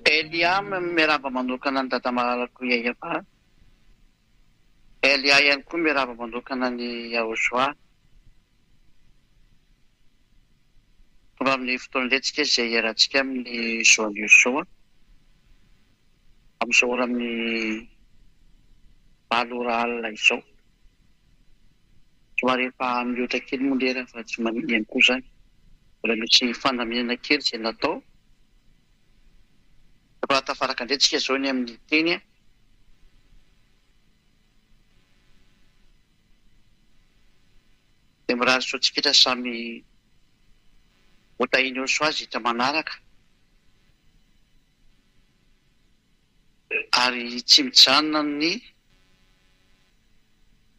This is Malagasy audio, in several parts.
Eliam miarahaba manokana ny dada malalako Yahova. Elia ihany koa miarahaba manokana ny Yahozoa. Tonga amin'ny fotoana letsika izay iarahantsika amin'ny zoan'ny Yosoa. Amin'izao ora amin'ny 7 ora alina izao. Somary efa mihoatra kely moa lera fa tsy manino ihany koa izany. Mbola misy fandaminana kely izay natao. Efa tafaraka indray izao ny amin'ny teny. Dia mirary soatsika samy otahiny Yosoa azy hita manaraka. Ary tsy mijanona ny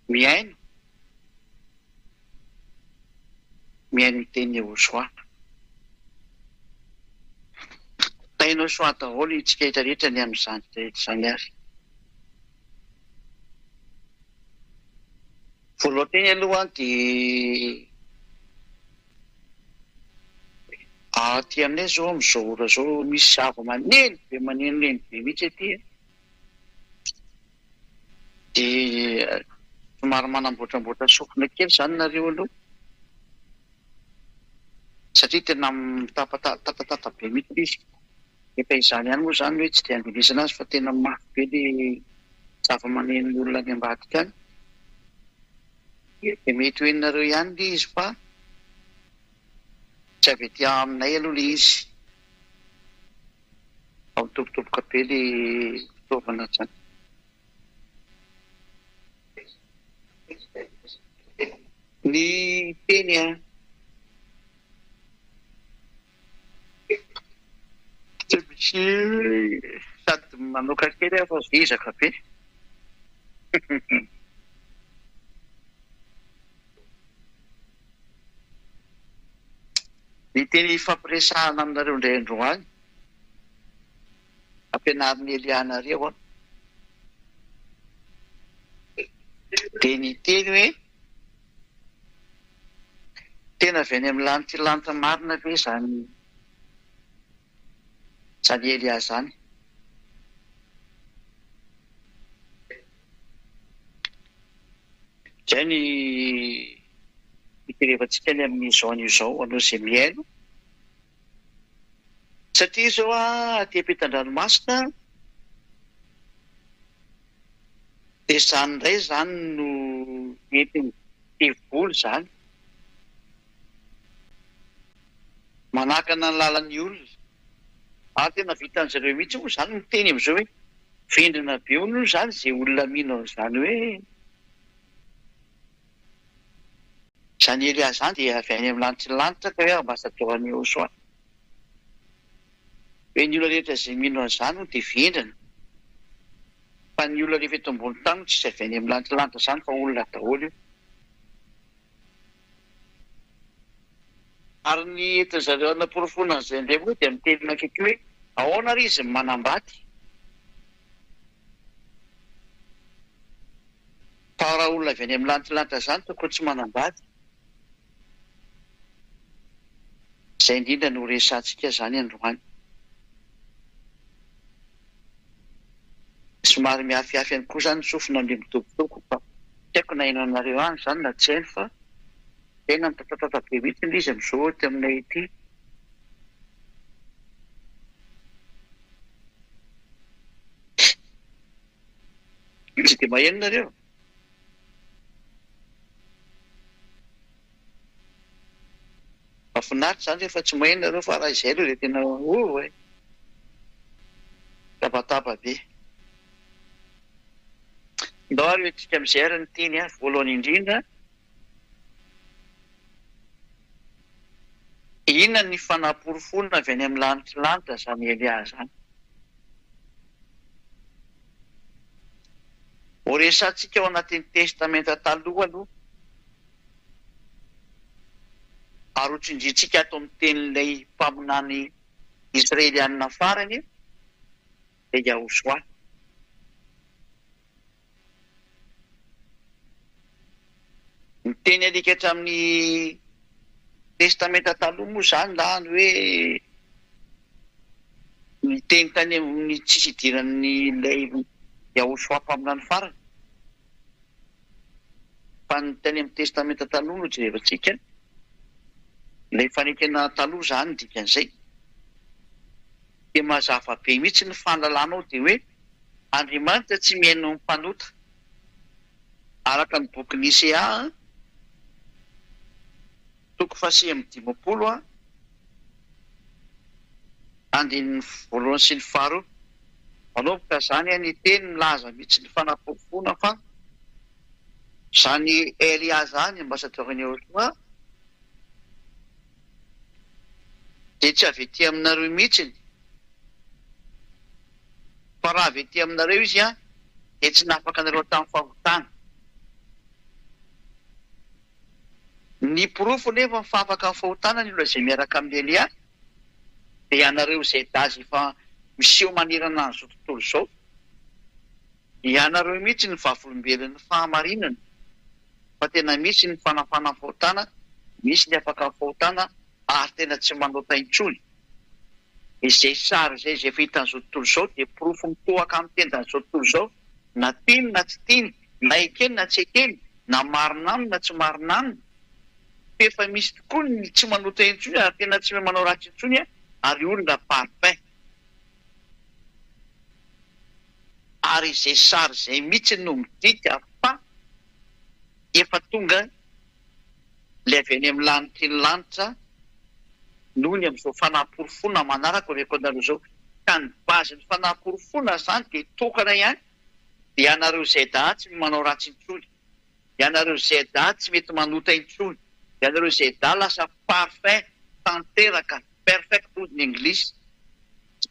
miaino ny teny Yosoa. Otahiny Yosoa daholo itsika rehetra ny amin'izany rehetra izany ary. Voalohany teny aloha dia aty aminay zao amin'izao ora zao misy zava-maneno be manenoneny be mihitsy aty. Dia somary manamboatramboatra sofina kely izany nareo aloha. Satria tena tapatapa be mihitsy izy. Efa izany ihany moa izany hoe tsy dia andinisana azy fa tena mafy be ilay zava-maneno olona any ambadika any. Dia mety ho henonareo ihany ilay izy fa tsy avy etỳ aminay aloha ilay izy. Ao mitobitoboka be ilay fitaovana izany. Ny teny tsy misy sady manoka kely fa zezaka be. Ny teny fampiresahana aminareo indray androany ampianarin'ny Elianareo dia ny teny hoe tena avy any amin'ny lanitra marina ve izany Elia izany. Izay ny hiterevantsika ny amin'izao an'izao aloha izay miaino. Satria izao aty ampitan-dranomasina dia izany indray izany no entiny tevoly izany. Manakana ny lalan'ny olona. Ary tena vitan'izareo mihitsy moa izany miteny amin'izao hoe vendrina be hono izany izay olona mino izany hoe izany Elia izany dia avy any amin'ny lanitra ka hoe ambasadôran'i Yosoa. Hoe ny olona rehetra izay mino an'izany dia vendrina. Fa ny olona rehefa eto ambony tany tsy avy any amin'ny lanitra izany fa olona daholo io. Ary ny entin'izareo anaporofona izay indray moa dia miteny akaiky hoe ahoana ry izy manambady. Fa raha olona avy any amin'ny lanitra izany tokony tsy manambady. Izay indrindra no resantsika izany androany. Somary mihafiafy ihany koa izany sofina ilay mitokotoko fa tsy haiko na ino anareo any izany na tsy haino fa tena mitatatata be mihitsy ilay izy amin'izao aty aminay ity. Tsy dia maheno nareo. Mahafinaritra izany rehefa tsy maheno nareo fa raha izay aloha dia tena tabataba be. Ndao ary hoentsika amin'izay ary ny teny voalohany indrindra. Inona ny fanamporofonina avy any amin'ny lanitra izany Elia izany. Ho resantsika ao anatin'ny testamenta taloha aloha. Ary ho tsindrintsika ato amin'ny tenin'ilay mpaminany Israelianina farany dia Yahozoa. Ny teny alika hatramin'ny testamenta taloha moa izany na ny hoe ny teny tany amin'ny tsisy idiran'ny ilay Yahosoapa amin'any farany. Fa ny teny amin'ny testamenta taloha no jerevantsika, ilay fanekena taloha zany dikan'izay. Dia mazava be mihitsy ny fahalalanao dia hoe Andriamanitra tsy mihaino ny mpanota. Araka ny boky Nisea 15:20 andin'ny voalohany sy ny faharoa. Manomboka zany ny teny milaza mihitsy ny fanaporofona fa zany Elia zany ambasadorany Yahosoa dia tsy avy ety aminareo mihitsiny. Fa raha avy ety aminareo izy dia tsy nafaka anareo tamin'ny fahotana. Ny porofo nefa mifafaka amin'ny fahotana ny olona izay miaraka amin'ny Elia dia ianareo izay dazy efa miseho manerana an'izao tontolo izao. Ianareo mihitsy ny vavolombelon'ny fahamarinana. Fa tena misy ny fanafana amin'ny fahotana, misy ny afaka amin'ny fahotana ary tena tsy manota intsony. Izay sary izay efa hitan'izao tontolo izao dia porofo mitohaka amin'ny tendan'izao tontolo izao, na tiany na tsy tiany, na ekeny na tsy ekeny, na marina aminy na tsy marina aminy. Efa misy tokoa ny tsy manota intsony ary tena tsy manao ratsy intsony ary olona parfait. Ary izay sary izay mihitsy no midika fa efa tonga ilay avy any amin'ny lanitra ny lanitra noho ny amin'izao fanaporofona manaraka ho rekonareo izao. Ka ny bazin'ny fanaporofona zany dia tokana ihany dia ianareo izay daha tsy manao ratsy intsony, ianareo izay daha tsy mety manota intsony, ianareo izay daha lasa parfait tanteraka, perfect hoy ny anglisy.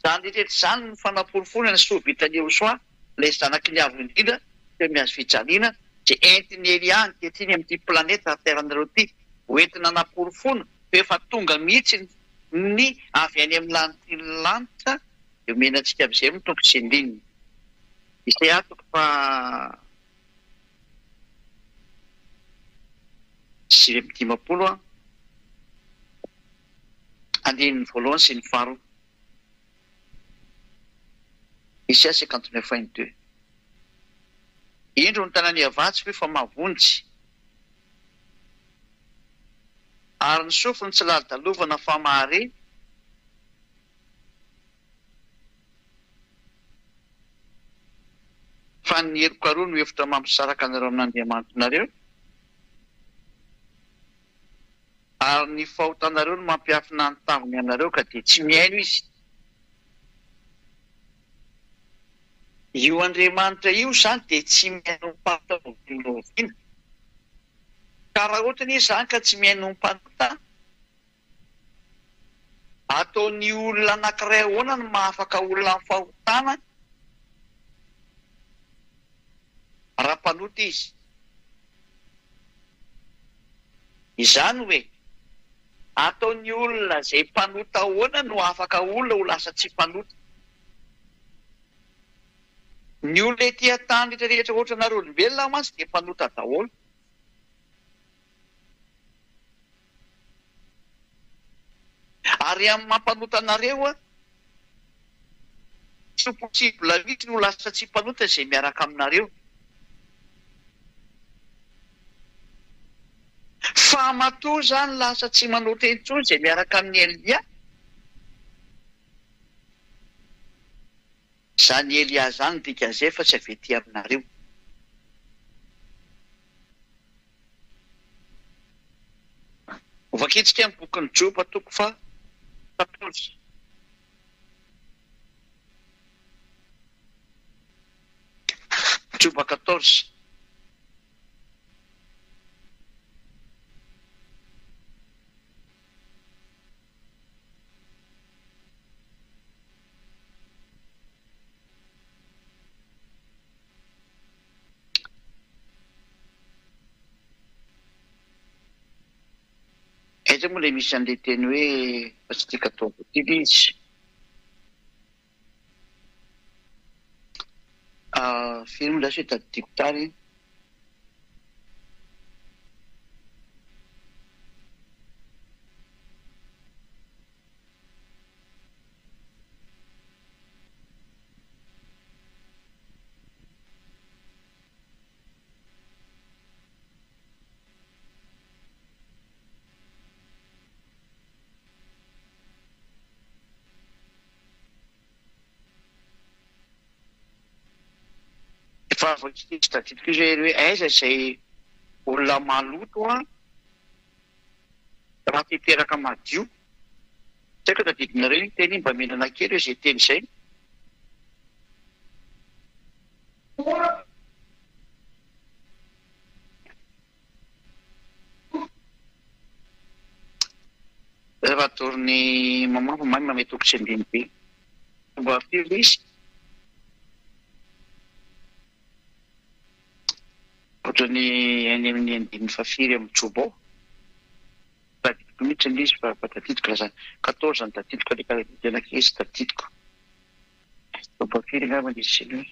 Zany rehetra zany ny fanaporofona ny sovitan'ny Yahosoa, ilay zanaky ny avo indrindra teo mihazo fijaliana dia entiny Elia ankehitriny amin'ity planeta teranareo ity hoentina naporofona. Efa tonga mihitsy ny avy any amin'ny lanitra dia omena antsika amin'izay mitoko sy indinina. Izay atoko fa 9:50 andininy voalohany sy ny faharoa. Isaia 59:22. Indro ny tanàny avatsy hoe fa mavonjy, ary ny sofiny tsy lali-dalovana fa mahare, fa ny heroko aroa no hevitra mampisaraka anareo amin'Andriamanitrareo, ary ny fahotanareo no mampiafina ny taviny anareo ka dia tsy mihaino izy. Io Andriamanitra io zany dia tsy mihaino ny mpanotina. Ka raha ohatra ny izy zany ka tsy mihaino ny mpanota, ataony olona anankiray ahoana no mahafaka olona amin'ny fahotana raha mpanota izy. Izany hoe ataony olona izay mpanota ahoana no afaka olona ho lasa tsy mpanota. Ny olona ety an-tany rehetrarehetra ohatra nareo olombelona mantsy dia mpanota daholo. Ary amin'ny mampanota anareo tsy possible mihitsy no lasa tsy mpanota izay miaraka aminareo. Fa matoa zany lasa tsy manota intsony izay miaraka amin'ny Elia. Zany Elia zany dikan'izay fa tsy avy ety aminareo. Vakitsika amin'ny bokin'ny Joba 14. Joba 14. Aiza moa ilay misy an'ilay teny hoe fa tsy tika atao botily izy. Firy moa lasa hoe tadidiko tary. tadidiko izay hoe aiza izay olona maloto raha titeraka madio. Tsy haiko tadidinareo iny teny iny mba menana kely hoe izay teny izay. Rehefa torony mamampo mamy mametoko tsy ambiny be. Mba firy izy. Ohatrany any amin'ny andininy fafiry amin'ny Jobao. Tadidiko mihitsy izy fa tadidiko lasa 14 tadidiko aleka tena kely tadidiko. Mba firy angamba izy sinoa.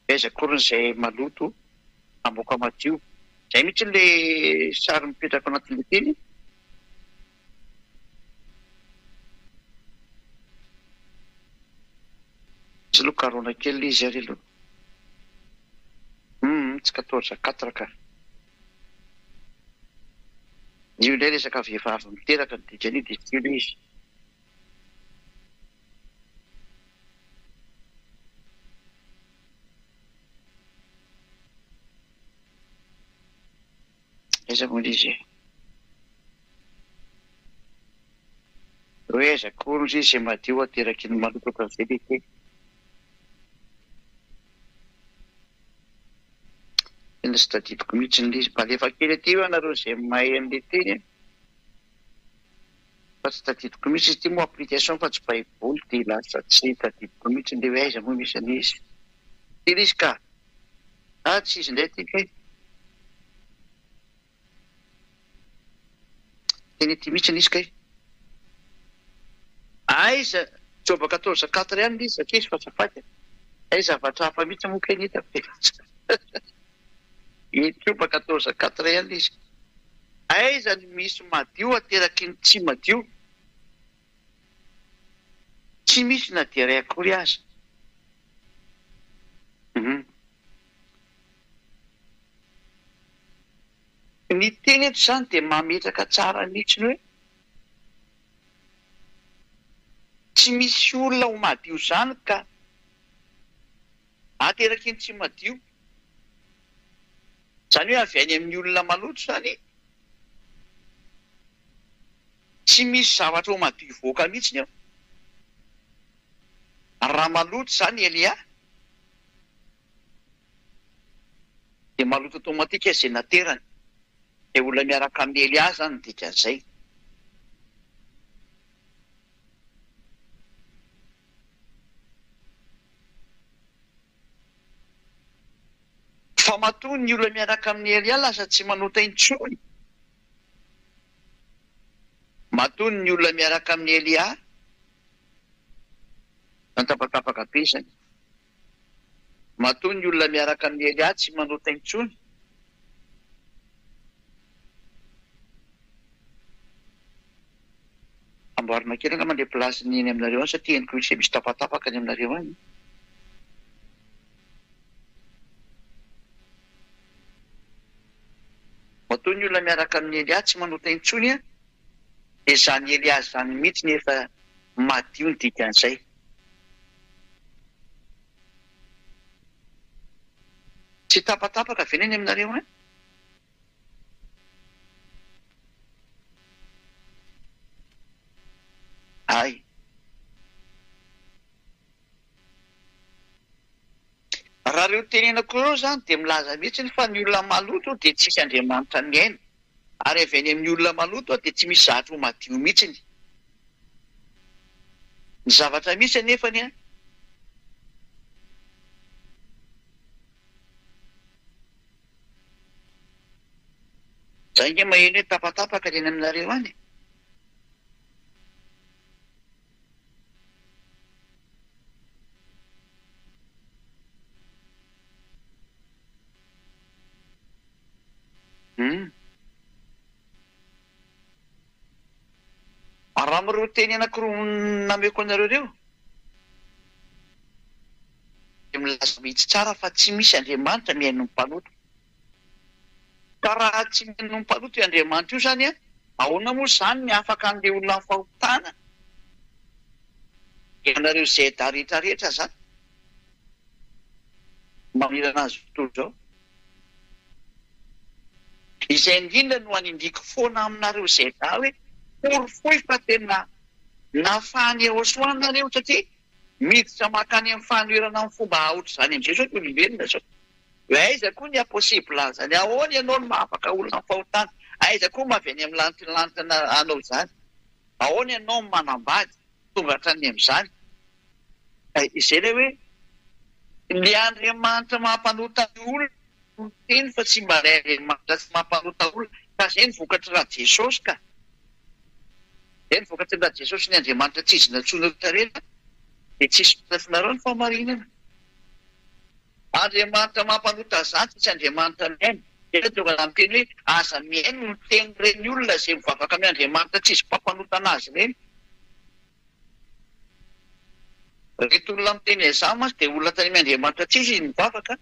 Aiza kory izay maloto amoaka madio. Izay mihitsy le sary mipetraka anatin'ilay teny. Tsy aloha karona kely izy ary aloha. Tsy 14 ka. Io indray resaka vehivavy miteraka ny dikany dia tsy io izy. Aiza moa izy? Hoe aiza kory izy izay madio ateraky ny maloto ohatran'izay le teny. Tena tsy tadidiko mihitsy ny izy. Mba alefa kely aty eo ianareo izay mahay an'ilay teny. Fa tsy tadidiko mihitsy izy ity moa application fa tsy baiboly dia lasa tsy tadidiko mihitsy ilay hoe aiza moa misy an'izy. Tena izy ka. Tsy izy indray ity kay. Teny ity mihitsy izy kay. Aiza Job 14:4 ihany izy satria izy fatsafaka. Aiza zavatra hafa mihitsy moa kay ny hitako. Job 14:4 ihany izy. Aiza ny misy madio ateraky ny tsy madio. Tsy misy na dia iray akory aza. Ny teny eto izany dia mametraka tsara mihitsy hoe tsy misy olona ho madio izany ka ateraky ny tsy madio. Izany hoe avy any amin'ny olona maloto izany. Tsy misy zavatra ho madio voaka mihitsy eo. Raha maloto izany Elia dia maloto automatika izay naterany. Dia olona miaraka amin'ny Elia izany ny dikan'izay. Fa matoa ny olona miaraka amin'ny Elia lasa tsy manota intsony. Matoa ny olona miaraka amin'ny Elia natapatapaka be izany. Matoa ny olona miaraka amin'ny Elia tsy manota intsony. Amboarina kely angamba ilay plasiny eny aminareo any satria henoko misy tapatapaka any aminareo any. Matoa ny olona miaraka amin'ny Elia tsy manota intsony dia izany Elia izany mihitsy nefa madio ny dikan'izay. Tsy tapatapaka ve ny aminareo any? Ay. Raha ireo tenenako ireo izany dia milaza mihitsy fa ny olona maloto dia tsisy Andriamanitra miaina. Ary avy any amin'ny olona maloto dia tsy misy zavatra ho madio mihitsy. Ny zavatra misy anefa ny izay nge maheno hoe tapatapaka ny aminareo any. Raha mireo teny anankiroa nameko anareo ireo dia milaza mihitsy tsara fa tsy misy Andriamanitra miaino ny mpanoto. Ka raha tsy miaino ny mpanoto io Andriamanitra io izany ahoana moa izany ny afaka an'ilay olona fahotana ianareo izay daritra rehetra zany mamirana azy tontolo zao izay indrindra no anindriko foana aminareo izay da hoe porofoy fa tena nafany eo soanareo satria miditra makany amin'ny fanoerana amin'ny fomba ahotry zany amin'izay zao olombelona zao hoe aiza koa ny aposibla zany ahoana ianao no mahafaka olona ny fahotana aiza koa mavy any amin'ny lantinantana anao zany ahoana ianao manambady tonga hatrany amin'izany izay le hoe le Andriamanitra mampanota olona teny fa tsy mba ray Andriamanitra tsy mampanota olona ka zay ny vokatry raha Jesosy ka zay ny vokatry raha Jesosy ny Andriamanitra tsy izy natsoina rehetra dia tsisy fitafinareo ny fahamarinana Andriamanitra mampanota zany tsy Andriamanitra miaina dia tonga na miteny hoe aza miaino no teny reny olona izay mivavaka amin'ny Andriamanitra tsy izy mpampanota anazy reny reto olona miteny izany masy dia olona tany amin'ny Andriamanitra tsy izy mivavaka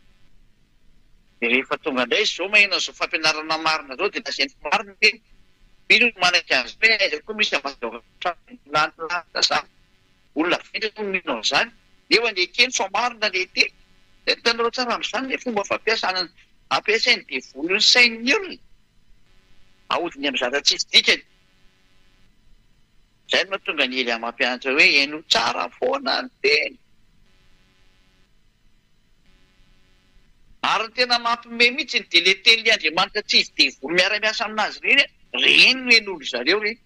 dia rehefa tonga indray izao maheno zao fampianarana marina zao dia naseny marina teny mino no manaiky azy hoe aiza koa misy amazolantilanta zany olona vendra no mino an'izany nefa ny ekeny fa marina le teny dia tanao tsara amin'izany le fomba fampiasana ampiasainy dia volony sain'ny olona ahodiny amin'ny zava-tsisy dikany zay no mahatonga ny ely mampianatra hoe eno tsara foana ny teny ary ny tena mampime mihitsy dia le teny le Andriamanitra tsy izy dia voly miara-miasa aminazy reny no en'olo zareo reny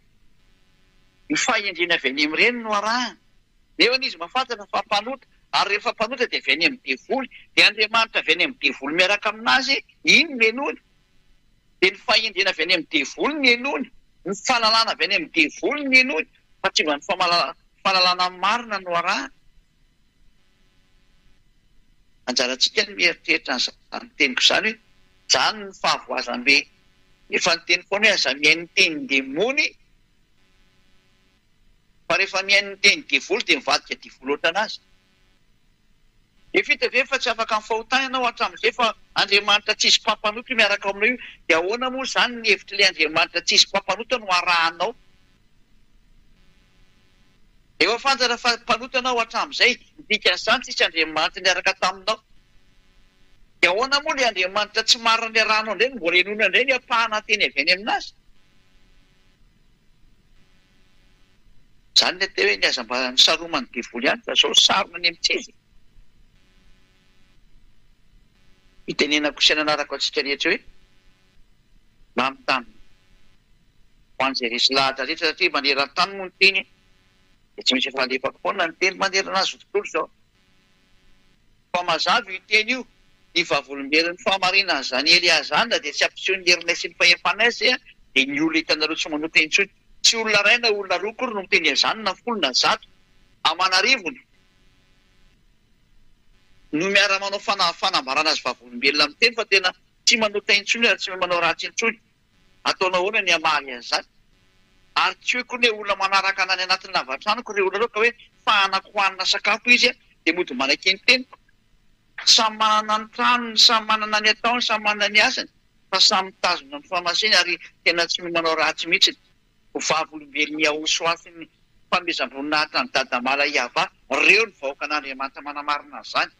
ny fahendrena avy any amin'ireny no arahana nefa izy mahafantatra fa mpanota ary rehefa mpanota dia avy any amin'ny devoly dia Andriamanitra avy any amin'ny devoly miaraka aminazy iny no enony dia ny fahendrena avy any amin'ny devoly ny enony ny fahalalana avy any amin'ny devoly ny enony fa tsy mba ny fahalalana marina no arahana anjarantsika ny mieritreritra ny teniko izany hoe zany ny fahavoazam-be efa nyteny foana hoe aza mihaino ny teny demony fa rehefa mihaino ny teny devoly dia mivadika devoly ohatranazy vita ve fa tsy afaka ny fahotana ianao hatramin'izay fa Andriamanitra tsisy mpampanota miaraka aminao io dia ahoana moa zany ny hevitra le Andriamanitra tsisy mpampanota no arahanao efa fantatra fa mpanota anao hatramin'izay dikan'izany tsisy Andriamanitra niaraka taminao dia ahoana moa le Andriamanitra tsy marina ny arahanao indray no mbola enona indray ny apahana teny avy any aminazy zany le te hoe ny aza mba nisaromany devoly ihany fa zao sarona ny amints'izy itenenako sy nanarako antsika rehetra hoe mba mitany ho an'izay resy lahatra rehetra satria maneran-tany moa ny teny dia tsy misy efa foana ny teny manerana azy tontolo zao fa mazava io teny io ny vavolombelon'ny fahamarinana zany Eliazana dia tsy ampiseho ny herinay sy ny fahefanay dia ny olona hitanareo tsy manota intsony tsy olona ray na olona roa kory no miteny izany na folo na zato amanarivony no miara manao fanambarana azy vavolombelona amin'ny teny fa tena tsy manota intsony ary tsy manao ratsy intsony ataonao ahoana ny amaly an'izany ary tsy hoe koa ny olona manaraka anany anatin'ny lavatranoko ireo olona reo ka hoe fahanako hohanina sakafo izy dia mody manaiky ny teniko samy manana ny tranony samy manana ny ataony samy manana ny asany fa samy mitazona ny famaseny ary tena tsy manao ratsy mihitsy ho vavolombelony ahosoafiny famezam-boninahitra ny dadamala iava ireo ny vahoaka an'Andriamanitra manamarina zany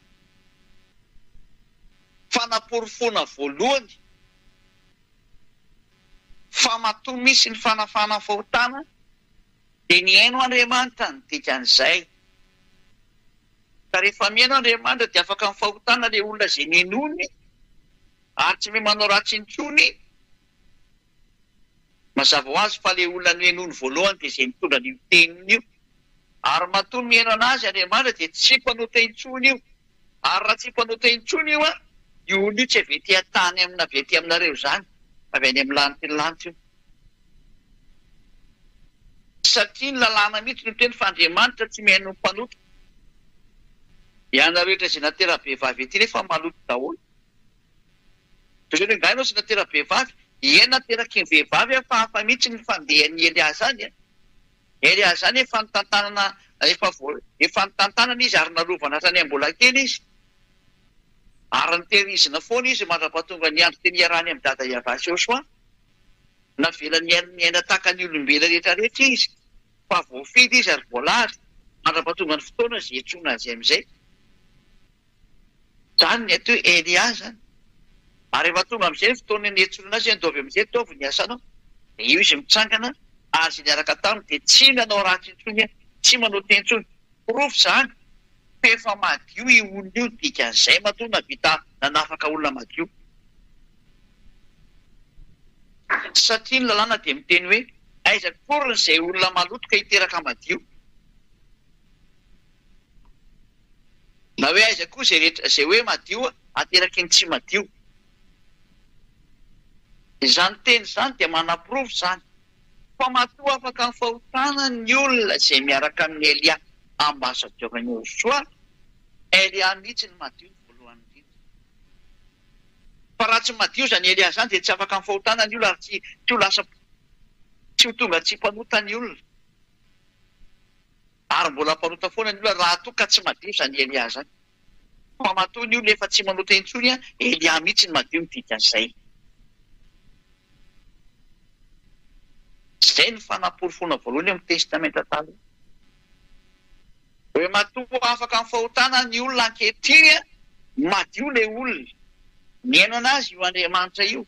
fanaporofoana voalohany fa matoa misy ny fanafana fahotana dia ny haino Andriamanitra ny dikan'izay ka rehefa mihaino Andriamanitra dia afaka ny fahotana le olona izay nenony ary tsy hoe manao ratsy intsony mazava ho azy fa le olona nenony voalohany dia izay mitondra n'io teniny io ary matoa mihaino anazy Andriamanitra dia tsy mpanota intsony io ary raha tsy mpanota intsony io io olona io tsy avety tany amina avety aminareo zany avy any amin'ny lanitra ny lanitra io satria ny lalàna mihitsy no teny fa Andriamanitra tsy mihaino ny mpanota ianareo rehetra izay natera-behivavy ety nefa maloto daholo toy izao ngainao sy natera-behivavy iena nateraky ny vehivavy fa hafa mihitsy ny fandehan'ny Eliazany Eliazany efa nitantanana efa nitantanana izy ary narovana hatrany am-bola kely izy ary nitehirizina foana izy mandrapahatonga ny andro teny iarahany amin'ny dada Iavasy eo soa navelany ny aina tahaka ny olombelona rehetra rehetra izy fa voafidy izy ary voalary mandrapatonga ny fotoana zay etsona azy amin'izay. Zany ny atao hoe Elia zany. Ary rehefa tonga amin'izay ny fotoana ny etsona azy andovy amin'izay ataovy ny asanao. Dia io izy mitsangana ary zay niaraka taminy dia tsy nanao ratsy intsony, tsy manao teny intsony. Porofo zany fa efa madio io olona io, dikan'izay matoa navita nanafaka olona madio. Satria ny lalàna dia miteny hoe aiza korony izay olona maloto ka hiteraka madio. Na hoe aiza koa izay rehetra izay hoe madio ateraka ny tsy madio. Izany teny izany dia manam-porofo zany. Fa matoa afaka ny fahotana ny olona izay miaraka amin'ny Elia ambasadiovany Joshua. Elia mihitsy ny madio ny voalohany indrindra. Fa raha tsy madio zany Elia zany dia tsy afaka ny fahotana ny olona ary tsy ho lasa tsy ho tonga tsy mpanota ny olona. Ary mbola mpanota foana ny olona raha toa ka tsy madio zany Elia zany. Fa matoa ny olona efa tsy manota intsony, Elia mihitsy ny madio dikan'izay. Izay ny fanaporofona voalohany amin'ny testamenta taloha. Hoe matoa afaka ny fahotana ny olona ankehitriny, madio ilay olona. Miaino anazy io Andriamanitra io.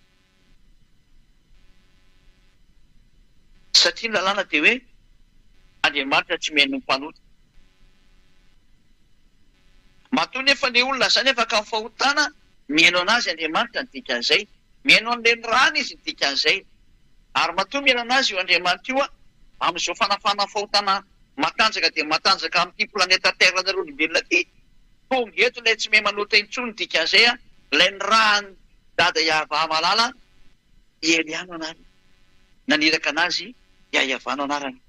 Satria ny lalàna dia hoe Andriamanitra tsy mihaino ny mpanota. Matoa nefa ilay olona zany afaka ny fahotana, mihaino anazy Andriamanitra ny dikan'izay. Mihaino an'ilay rano izy ny dikan'izay. Ary matoa mihaino anazy io Andriamanitra io amin'izao fanafana fahotana matanjaka dia matanjaka amin'ity planeta Terre nareo olombelona ity. Tonga eto ilay tsy mahay manota intsony dikan'izay, ilay ny rany dada Iavamalala, Eliano anarany. Naniraka anazy Iavano anarany.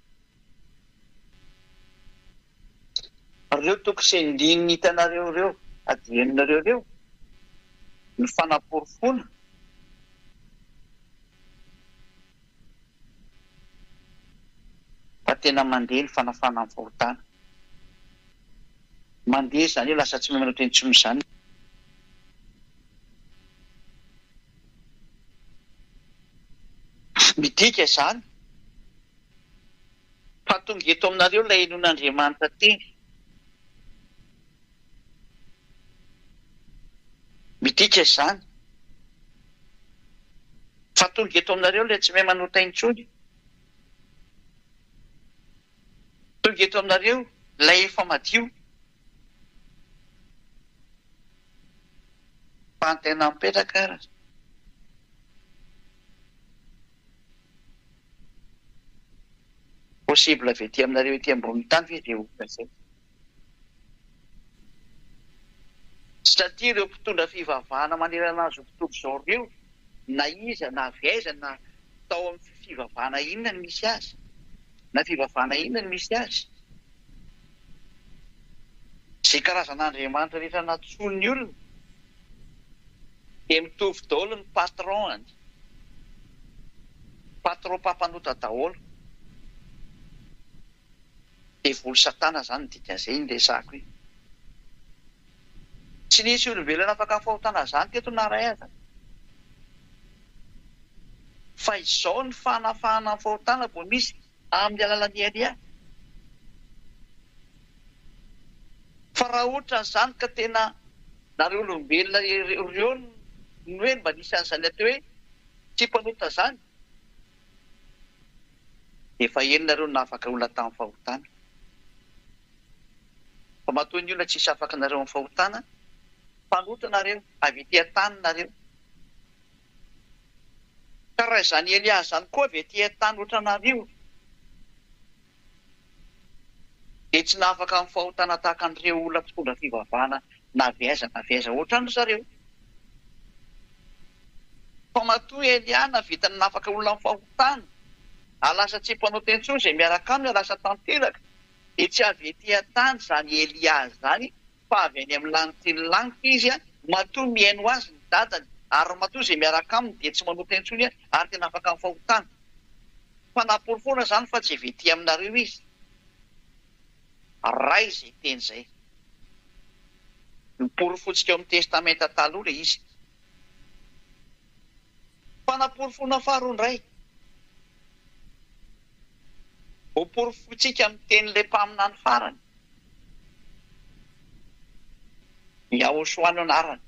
Reo toko sy ndiny hitanareo reo, adianinareo reo, ny fanaporofona. Fa tena mandeha ny fanafana amin'ny fahotana. Mandeha zany hoe lasa tsy mahay manota intsony izany. Midika izany. Fa tonga eto aminareo ilay henon'Andriamanitra teny. Midika izany. Fa tonga eto aminareo ilay tsy mahay manota intsony. Tonga eto aminareo ilay efa madio. Fa antena mipetraka ara. Possible avy ety aminareo ety ambony tany ve dia olona izay. Satria ireo mpitondra fivavahana manerana azy tontolo izao ireo, na iza na avy aiza na tao amin'ny fivavahana inona ny misy azy, na fivavahana inona ny misy azy. Izay karazan'Andriamanitra rehetra natsoiny olona dia mitovy daholo ny patron, patron mpampanota daholo. Dia volo Satana zany ny dikan'izay ny resahako io. Tsy nisy olombelona afaka fahotana zany teto naray aza. Fa izao ny fanafahana fahotana vao misy amin'ny alalan'ny Elia. Fa raha ohatra n'izany ka tena nareo olombelona ireo ny hoe mba nisy an'izany atao hoe tsy mpanota zany, dia efa eny nareo nafaka olona tamin'ny fahotana. Fa matoa ny olona tsisy afaka nareo amin'ny fahotana, mpanota nareo, avy ety an-tany nareo. Ka raha izany Elia zany koa avy ety an-tany ohatranareo, dia tsy nafaka amin'ny fahotana tahaka an'ireo olona mpitondra fivavahana na avy aiza ohatran zareo. Fa matoa Elia navita ny nafaka olona amin'ny fahotana, alasa tsy mpanota intsony izay miaraka aminy, alasa tanteraka. Dia tsy avy ety an-tany zany Elia zany, fa avy any amin'ny lanitra ny lanitra izy, matoa mihaino azy ny dadany, ary matoa izay miaraka aminy dia tsy manota intsony ary tena afaka amin'ny fahotana. Fa naporofoana zany fa tsy avy ety aminareo izy. Ray izay teny izay. Niporofontsika eo amin'ny testamenta taloha ilay izy. Fa naporofona faharoa indray. Ho porofontsika amin'ny tenin'ilay mpaminany farany. Yahosoa no anarany.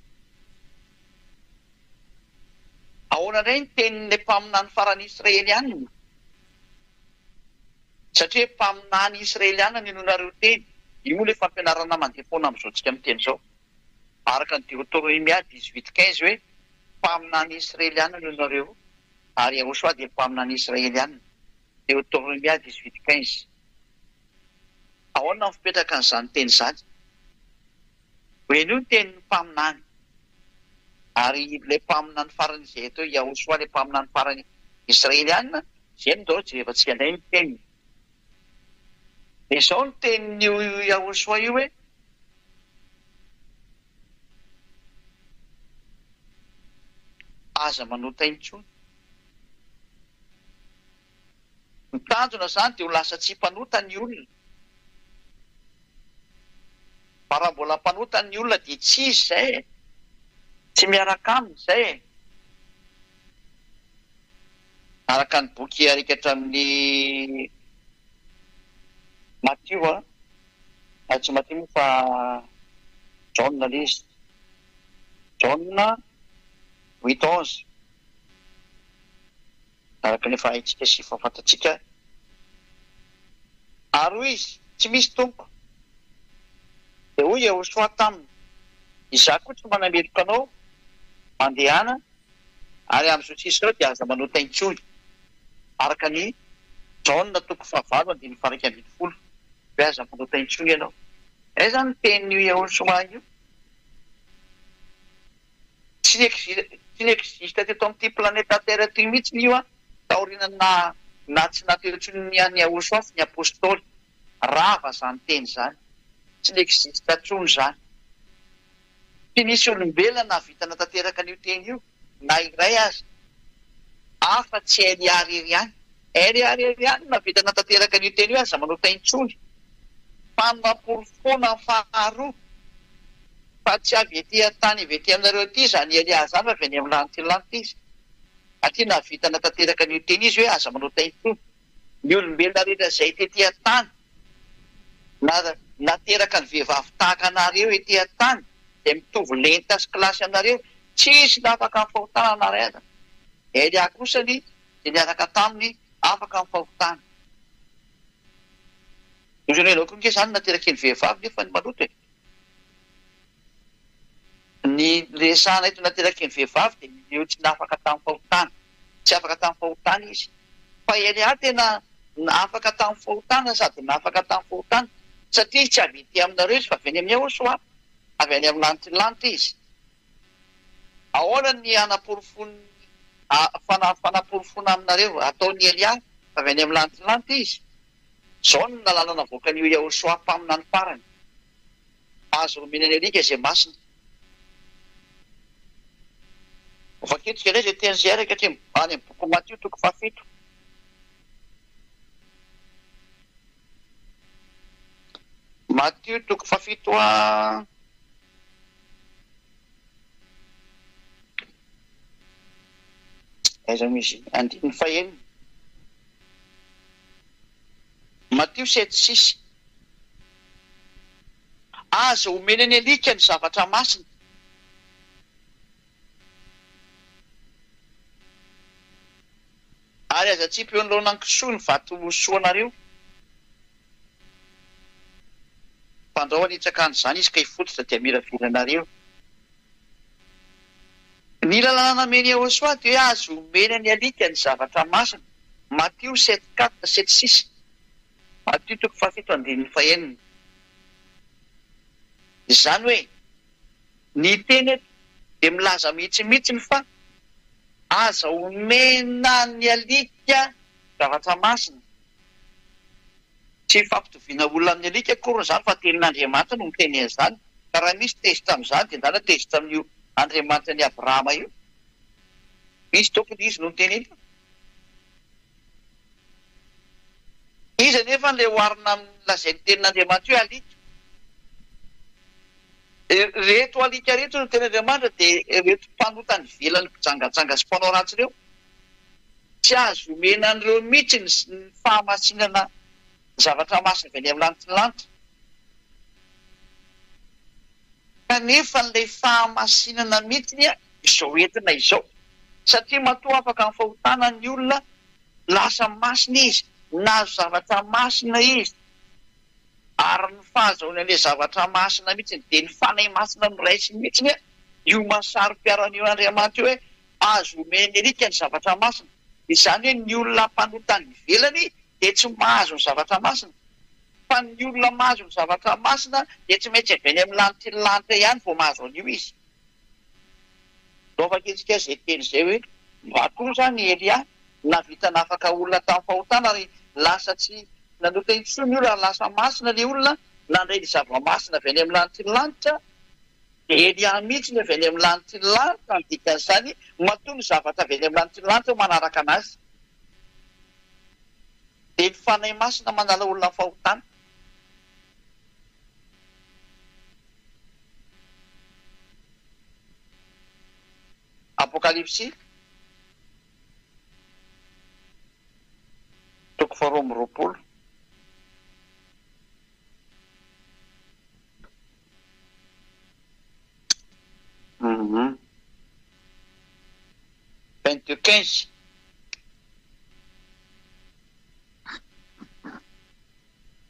Ahoana indray ny tenin'ilay mpaminany farany Israelianina? Satria mpaminany Israelianina ny nareo teny. Io moa ilay fampianarana mandeha foana amin'izao tsika miteny izao. Araka ny Deutéronomia 18:15 hoe mpaminany Israelianina no nareo, ary Yahosoa dia mpaminany Israelianina. Deutéronomia 18:15. Ahoana ny fipetraka an'izany teny izany? Hoe io teny mpaminany. Ary ilay mpaminany farany izay atao Yahosoa, ilay mpaminany farany Israelianina, izay ndao jerevantsika indray ny teniny. Dia izao ny tenin'io Yahosoa io hoe aza manota intsony. Ny tanjona izany dia ho lasa tsy mpanota ny olona. Fa raha mbola mpanota ny olona dia tsy izy izay, tsy miaraka aminy izay. Araka ny boky arikatra amin'ny Matthieu, tsy Matthieu moa fa Jauna ilay izy. Jauna 8:11. Araka nefa haitsika sy fahafantatsika. Ary hoy izy, tsy misy tompo. Dia hoy Yahosoa taminy, izaho koa tsy manameloka anao mandehana, ary amin'izao tsisy izao dia aza manota intsony. Araka ny Jauna 9:20. Hoe aza manota intsony ianao. Izay zany tenin'io Yahosoa io. Tsy ekzista teto amin'ity planeta Terre ity mihitsy io taoriana na tsy naterotry ny any Yahosoa sy ny apôstôly. Rava izany teny izany. Tsy ekzista intsony izany. Tsy nisy olombelona navita natateraka an'io teny io, na iray aza. Afa-tsy Eliary ihany. Eliary ihany navita natateraka an'io teny io aza manota intsony. Fanampolo foana faharoa. Fa tsy avy ety an-tany avy ety aminareo ity izany Elia izany fa avy any amin'ny lantilanty izy. Aty navita natateraka an'io teny izy hoe aza manota intsony. Ny olombelona rehetra izay ety an-tany nateraka ny vehivavy tahaka anareo ety an-tany dia mitovy lenta sy kilasy anareo, tsisy afaka amin'ny fahotana anareo aza. Elia kosany dia niaraka taminy afaka amin'ny fahotana. Izany hoe koa izany nateraka ny vehivavy nefa ny maloto e. Ny resahana eto nateraka ny vehivavy dia io tsy nafaka tamin'ny fahotana. Tsy afaka tamin'ny fahotana izy. Fa Elia tena afaka tamin'ny fahotana sady nafaka tamin'ny fahotana. Satria tsy avy ety aminareo izy fa avy any amin'ny Yahosoa. Avy any amin'ny lantilanty izy. Ahoana ny fanaporofona aminareo ataon'ny Elia fa avy any amin'ny lantilanty izy. Izao no lalàna navoaka an'io Yahosoa mpaminany farany. Azo romenany alika izay masina. Vakiantsika indray izay teny izay araka hatreho any amin'ny boky Matthieu 7. Matthieu 7 aiza misy andininy faheniny. Matthieu 7:6. Aza omenany alika ny zavatra masina. Ary aza tsy mpeo nolona ny kisoa ny vato soanareo. Fandrahoana hitsakany izany izy ka hifototra dia miraviranareo. Ny lalàna nameny Yahosoa dia hoe azo omenany alika ny zavatra masina. Matthieu 7:6. Matthieu 7:7. Izany hoe ny teny eto dia milaza mihitsy fa aza omena ny alika zavatra masina. Tsy fampitoviana olona amin'ny alika akory izany fa tenin'Andriamanitra no miteny an'izany. Ka raha misy tezitra amin'izany dia ndana tezitra amin'io Andriamanitra ny Abrahama io. Misy tokony izy no miteny io. Izy anefa ilay oharina amin'ilazay ny tenin'Andriamanitra io alika. Reto alika reto no tenin'Andriamanitra dia reto mpanota ny velany mpijangajanga sy mpanao ratsy ireo. Tsy azo omena an'ireo mihitsy ny fahamasinana zavatra masina avy any amin'ny lantilanitra. kanefa n'ilay fahamasinana mihitsiny izao entina izao satria matoa afaka ny fahotana ny olona lasa masina izy nazo zavatra masina izy ary ny fahazaony an'ilay zavatra masina mihitsiny dia ny fanay masina noraisiny mihitsiny io masaro-piaran'io Andriamanitra io hoe azo omeny alika ny zavatra masina. Izany hoe ny olona mpanotany ivelany dia tsy mahazo ny zavatra masina, fa ny olona mahazo ny zavatra masina dia tsy maintsy avy any amin'ny lanitra ny lanitra ihany vao mahazo an'io izy. Lova kitsika izay teny izay hoe matoa zany Elia navita nafaka olona tamin'ny fahotana ary lasa tsy nanota intsony io raha lasa masina ilay olona nandray ny zava-masina avy any amin'ny lanitra ny lanitra. Dia Elia mihitsy ny avy any amin'ny lanitra ny lanitra ny dikan'izany matoa ny zavatra avy any amin'ny lanitra ny lanitra manaraka anazy. Dia ny fanay masina manala olona fahotana. Apokalipsy toko 2:20. Mhm. 22:15.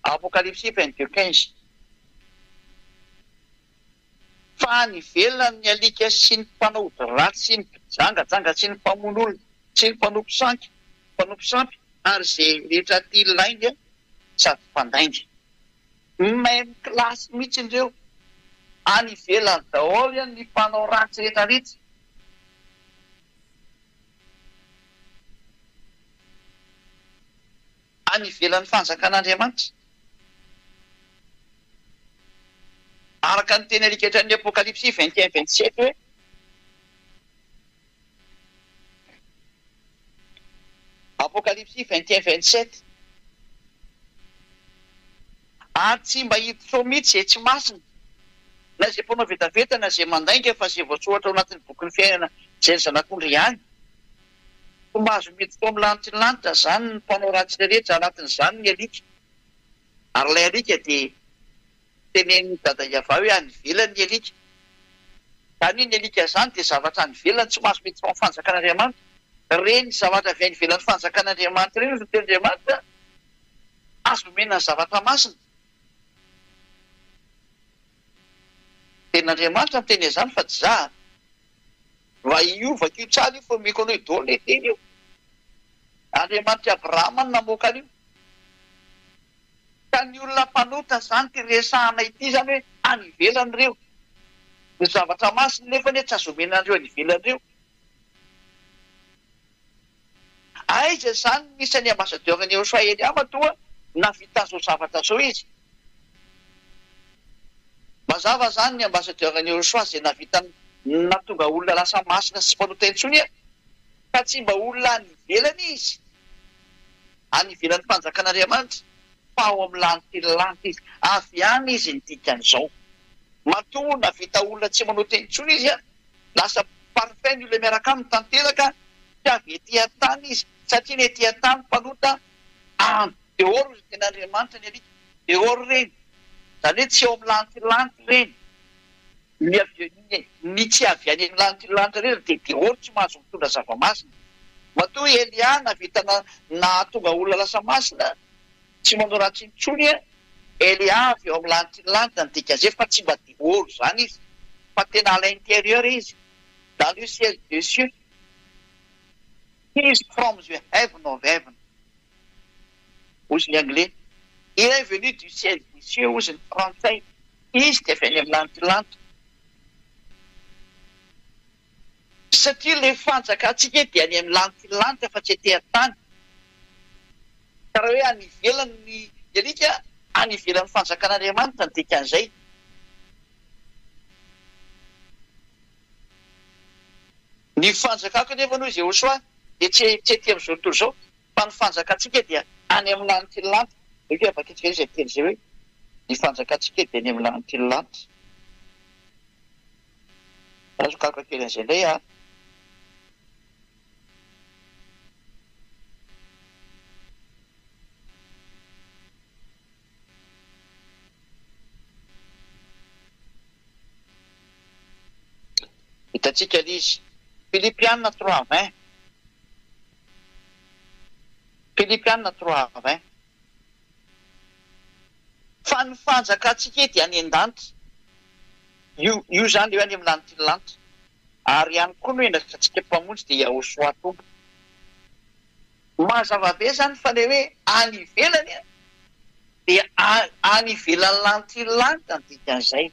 Apokalipsy 22:15. Fa ny velona ny alika sy ny mpanao ratsy sy ny mpijangajanga sy ny mpamono olona sy ny mpanompo sampy ary izay rehetra ty ilainy sady mpandainga. Même klasy mihitsy ireo any ivelany daholo ny mpanao ratsy rehetrarehetra. Any ivelan'ny fanjakan'Andriamanitra. Araka ny teny alika hatrany Apokalipsy 21:27 hoe Apokalipsy 21:27 ary tsy mba hiditra mihitsy izay tsy masina na izay mpanao vetaveta na izay mandainga fa izay voatsohatra ao anatin'ny bokin'ny fiainana izay ny zanak'ondry ihany. Fomba azo miditra ao amin'ny lanitra ny lanitra zany ny mpanao ratsy rehetra anatin'izany ny alika. Ary ilay alika dia tenen'ny dada Iava hoe any ivelany ny alika. Zany ny alika zany dia zavatra any ivelany tsy mahazo miditra ao amin'ny fanjakan'Andriamanitra. Reny zavatra avy any ivelan'ny fanjakan'Andriamanitra reny ny Andriamanitra azo omena ny zavatra masina. Ten'Andriamanitra miteny izany fa tsy za va iovako io tsara io fa omeko anao idolo ilay teny io. Andriamanitra Abrahama no namoaka an'io. Ka ny olona mpanota zany ty resahana ity zany hoe any ivelany ireo. Ny zavatra masina nefa tsy azo omena an'ireo any ivelany ireo. Aiza zany nisany ambasadioran'ny Joshua Elia matoa navita zao zavatra zao izy. Mazava zany ny ambasadioran'ny Joshua izay nahatonga olona lasa masina sy mpanota intsony fa tsy mba olona any ivelany izy. Any ivelan'ny fanjakan'Andriamanitra fa ao amin'ny lanitra izy. Avy any izy ny dikan'izao. Matoa navita olona tsy manota intsony izy lasa parfait ny olona miaraka aminy tanteraka tsy avy etỳ antany izy satria ny etỳ antany mpanota dehoro izy ten'Andriamanitra ny alika. Dehoro reny. Zany hoe tsy ao amin'ny lanitra reny. Ny tsy avy any amin'ny lanitra reny dia dehoro tsy mahazo mitondra zava-masina. Matoa Elia navita nahatonga olona lasa masina tsy manao ratsy intsony Elia avy eo amin'ny lanitra ny dikan'izay fa tsy mba dehoro zany izy fa tena à l'intérieur izy. Dans le ciel des cieux. He is from the heaven of heaven. Hozy ny anglais. Il est venu du ciel des cieux, hozy ny frantsay. Izy dia avy any amin'ny lanitra. Satria ilay fanjakantsika dia any amin'ny lanitra fa tsy etỳ antany. Ka raha hoe any ivelan'ny alika, any ivelan'ny fanjakan'Andriamanitra ny dikan'izay. Ny fanjakako nefa noho izy Joshua dia tsy etỳ amin'izao tontolo izao fa ny fanjakantsika dia any amin'ny lanitra ny lanitra. Efa bakitsika izay teny izay hoe ny fanjakantsika dia any amin'ny lanitra ny lanitra. Azo kakakely an'izay indray antsika izy Philippianina 3:20 Philippianina 3:20 fa ny fanjakantsika dia any an-danitra io zany eo any amin'ny lanitry lanitra ary ihany koa no endrakantsika mpamonjy dia ahosoatombo mazava be zany fa le hoe any ivelany dia any ivelan'ny lanitry lanitra ny dikan'izay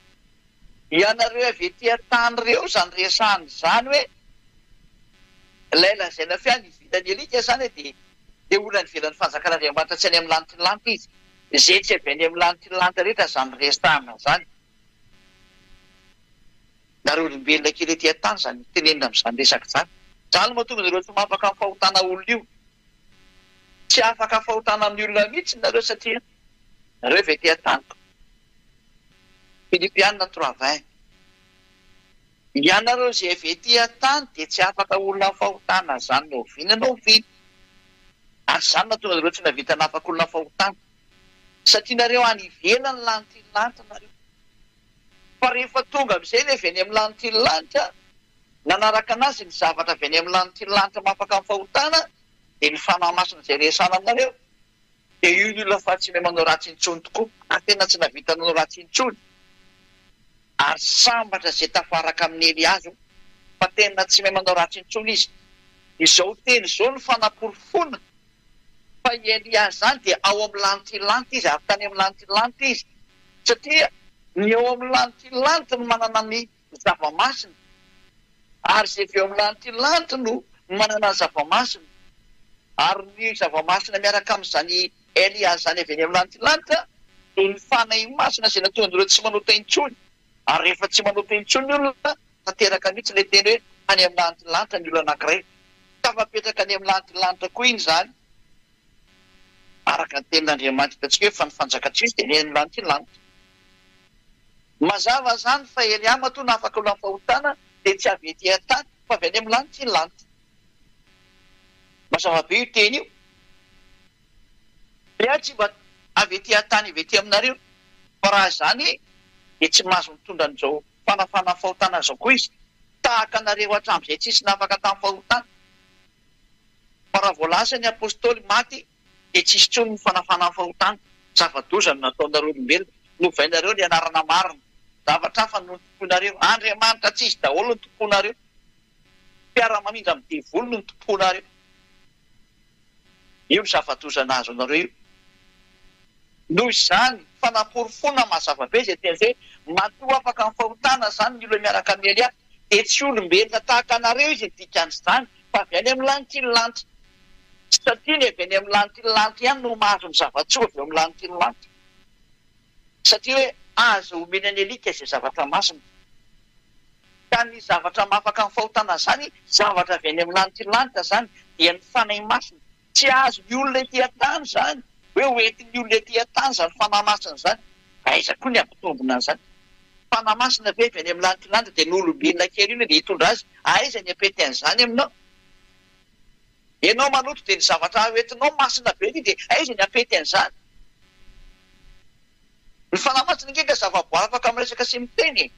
ianareo avy ety an-tany reo zany resahany zany hoe ilay lazaina fe any ivelany alika zany dia olona ny ivelan'ny fanjakana Andriamanitra tsy any amin'ny lanitry lanitra izy zay tsy avy any amin'ny lanitry lanitra rehetra zany resahana zany nareo olombelona kely ety an-tany zany tenenina amin'izany resaka zany zany mahatonga nareo tsy mahafaka fahotana olona io tsy afaka fahotana amin'ny olona mihitsy nareo satria nareo avy ety an-tany Philippianina 3:20 ianareo zay avy ety an-tany dia tsy afaka olona fahotana zany no oviana ary zany mahatonga nareo tsy navita nafaka olona fahotana satria nareo any ivelany lanitry lanitra nareo fa rehefa tonga amin'izay le avy any amin'ny lanitry lanitra nanaraka anazy ny zavatra avy any amin'ny lanitry lanitra mahafaka amin'ny fahotana dia ny fanahy masina izay resana aminareo dia io ny olona fa tsy mahay manao ratsy intsony tokoa ary tena tsy navita nanao ratsy intsony ary sambatra izay tafaraka amin'ny Eliazo fa tena tsy mahay manao ratsy intsony izy izao teny izao ny fanaporofona fa i Eliazo zany dia ao amin'ny lanitry lanitra izy ary tany amin'ny lanitry lanitra izy satria ny ao amin'ny lanitry lanitra no manana ny zava-masina ary zay avy eo amin'ny lanitry lanitra no manana ny zava-masina ary ny zava-masina miaraka amin'izany Eliazo zany avy any amin'ny lanitry lanitra dia ny fanahy masina izay natonga an'ireo tsy manota intsony ary rehefa tsy manota intsony ny olona tanteraka mihitsy ilay teny hoe any amin'ny lanitry lanitra ny olona anankiray tafapetraka any amin'ny lanitry lanitra koa iny zany araka ny tenin'Andriamanitra hitantsika hoe fa ny fanjakatsisy dia ny amin'ny lanitry lanitra mazava zany fa Elia matoa nafaka olona fahotana dia tsy avy ety an-tany fa avy any amin'ny lanitry lanitra mazava be io teny io dia tsy mba avy ety an-tany avy ety aminareo fa raha zany dia tsy mahazo mitondra an'izao fanafana fahotana zao koa izy tahaka anareo hatramin'izay tsisy nafaka tamin'ny fahotana fa raha voalasa ny apôstôly maty dia tsisy tsony ny fanafana fahotana zava-doza no nataonareo olombelona novainareo ny anarana marina zavatra hafa no tomponareo Andriamanitra tsy izy daholo no tomponareo mpiara-mamindra amin'ny devoly no tomponareo io ny zava-doza nahazo anareo io noho izany fanaporofona mazava be izay teny izay matoa afaka amin'ny fahotana zany ny olona miaraka amin'ny Elia dia tsy olombelona tahaka anareo izy dikan'izany fa avy any amin'ny lanitry lanitra satria ny avy any amin'ny lanitry lanitra ihany no mahazo ny zava-tsoa avy eo amin'ny lanitry lanitra satria hoe azo omeny any alika izay zavatra masina ka ny zavatra mahafaka amin'ny fahotana zany zavatra avy any amin'ny lanitry lanitra zany dia ny fanahy masina tsy azo ny olona ety an-tany zany hoe hoentin'ny olona ety an-tany zany fanahy masina zany aiza koa ny ampitombona an'izany fanahy masina ve avy any amin'ny lanitry lanitra dia ny olombelona kely iny dia hitondra azy aiza ny apety an'izany aminao ianao maloto dia ny zavatra hoentinao masina be ny dia aiza ny apety an'izany ny fanahy masina ngeika zava-boary afaka miresaka sy miteny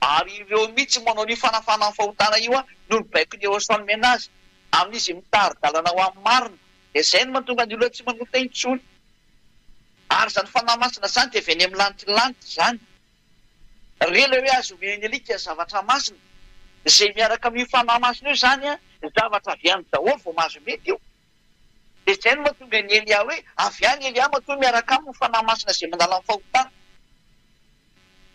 ary ireo mihitsy manao ny fanafana amin'ny fahotana io no nibaiko ny eo asolmy anazy amin'izy mitary-dalana ho amin'ny marina dia izay no mahatonga ny olona tsy manota intsony ary zany fanahy masina zany dia avy any amin'ny lanitry lanitra zany rela hoe azo omeny alika zavatra masina izay miaraka amin'ny fanahy masina io zany zavatra avy any daholo vao mahazo mety io dia izay no mahatonga ny Elia hoe avy any Elia matoa miaraka amin'ny fanahy masina izay mandala amin'ny fahotana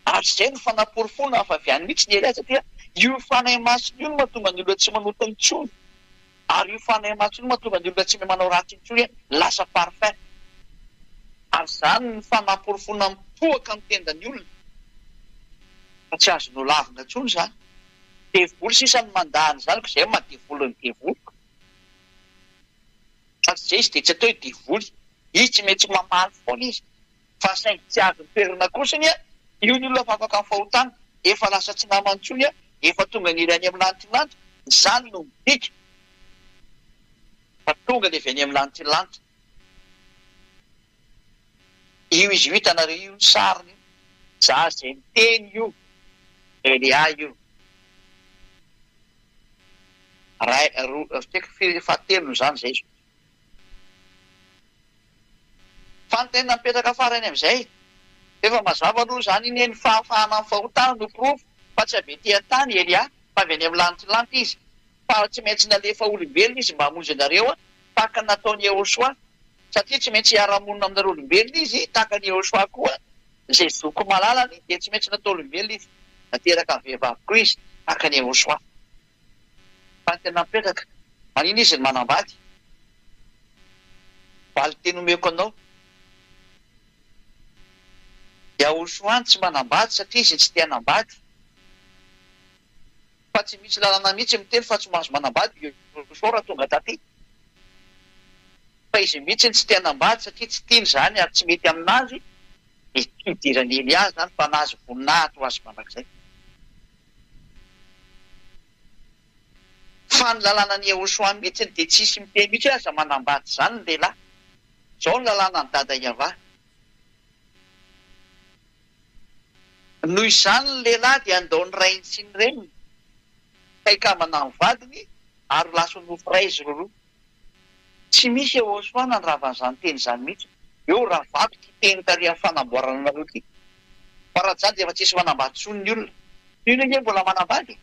ary izay no fanaporofona fa avy any mihitsy ny Elia satria io fanahy masina io no mahatonga ny olona tsy manota intsony ary io fanahy masina io no mahatonga ny olona tsy mahay manao ratsy intsony lasa parfait ary zany ny fanaporofona mipoaka amin'ny tendany olona fa tsy azo no lavina intsony zany devoly sisany mandahany zany ko izay mahadevoly ny devoly fa tsy izay izy dia tsy atao hoe devoly izy tsy maintsy mamaly foana izy fa saingy tsy azo ny toerana kosiny io ny olona fa afaka amin'ny fahotana efa lasa tsy namantsony efa tonga ny irany amin'ny lanitry lanitra zany no midika fa tonga dia avy any amin'ny lanitry lanitra io izy io hitanareo io ny sariny io za izay miteny io Elia io fahatelo zany zay fa ny tena mipetraka farany amin'izay efa mazava aloha zany iny ny fahafahana ny fahotana no pirofo fa tsy abe tia-tany Elia fa avy any amin'ny lanitry izy fa tsy maintsy nalefa olombelona izy mba hamonjy anareo tahaka nataony Yehosoa satria tsy maintsy hiara-monina aminareo olombelona izy tahaka ny Yehosoa koa izay zoko malalany dia tsy maintsy natao olombelona izy nateraka ny vehivavy koa izy tahaka ny Yehosoa fa ny tena mipetraka manino izy ny manambady valy teny omeko anao Yehosoa tsy manambady satria izy tsy tia hanambady fa tsy misy lalana mihitsy miteny fa tsy mahazo manambady Yehosoa raha tonga taty fa izy mihitsy tsy tia hanambady satria tsy tiany zany ary tsy mety aminazy idirany Elia zany fa nazy voninahitra ho azy mandrakizay fa ny lalàna ny Yehosoa mihitsy dia tsisy miteny mihitsy aza manambady zany ny lehilahy zao ny lalàna ny dada Iava noho izany ny lehilahy dia andao ny rainy sy ny reniny kaikamana ny vadiny ary lasa nofo izy roroa tsy misy Yehosoa nandravan'izany teny zany mihitsy eo raha vato ty teny tary amin'ny fanamboarana anareo ty fa raha zany dia efa tsisy manambady tsony ny olona ino nge mbola manambady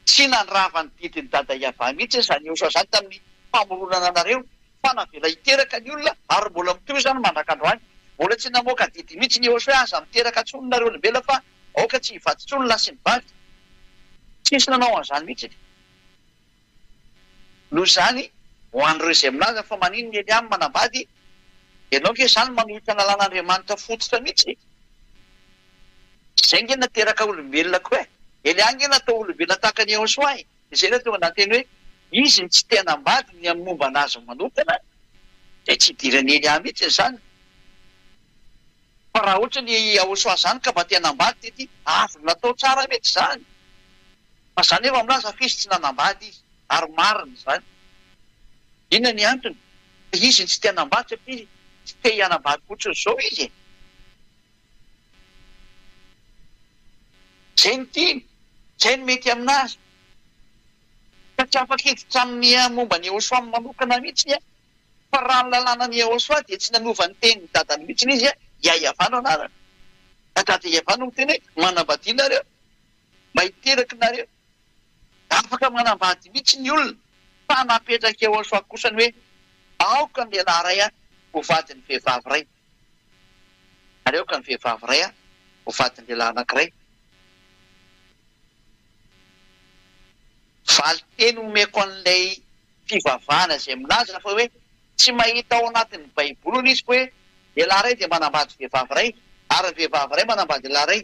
tsy nandravany didiny dada Iava mihitsy zany Yehosoa zany tamin'ny famoronana anareo fa navela hiteraka ny olona ary mbola mitoy zany mandrakandroany mbola tsy namoaka didy mihitsy ny Yehosoa aza miteraka tsony nareo olombelona fa aoka tsy hivaty tsony lasy ny vavy tsisy nanao an'izany mihitsy noho zany ho an'ireo izay milaza fa manino ny Elia manambady ianao ke zany manohitra ny lalàn'Andriamanitra fototra mihitsy zay nge nateraka olombelona koa Elia nge natao olombelona tahaka ny Yehosoa izay tonga nateny hoe izy ny tsy tia hanambady ny amin'ny momba anazy manokana dia tsy idirany Elia mihitsy zany fa raha ohatra ny Yehosoa zany ka mba tia hanambady tety avy natao tsara mety zany fa zany efa milaza fa izy tsy nanambady izy ary marina zany inona ny antony izy ny tsy tia hanambady satria tsy te hianambady fotsiny zao izy zay ny tiany zay ny mety aminazy fa tsy afaka hiditra amin'ny momba ny Yehosoa manokana mihitsy fa raha ny lalàna ny Yehosoa dia tsy nanova ny teny ny dadany mihitsy izy Iavano anarana dada Iavano ny teny hoe manambady nareo mba hiteraka nareo afaka manambady mihitsy ny olona fa napetraka Yehosoa kosany hoe aoka ny lehilahy ray ho vadiny vehivavy ray ary aoka ny vehivavy ray ho vadiny lehilahy anankiray valy teny omeko an'ilay fivavahana izay milaza fa hoe tsy mahita ao anatin'ny baibolony izy fa hoe lehilahy ray dia manambady vehivavy ray ary vehivavy ray manambady lehilahy ray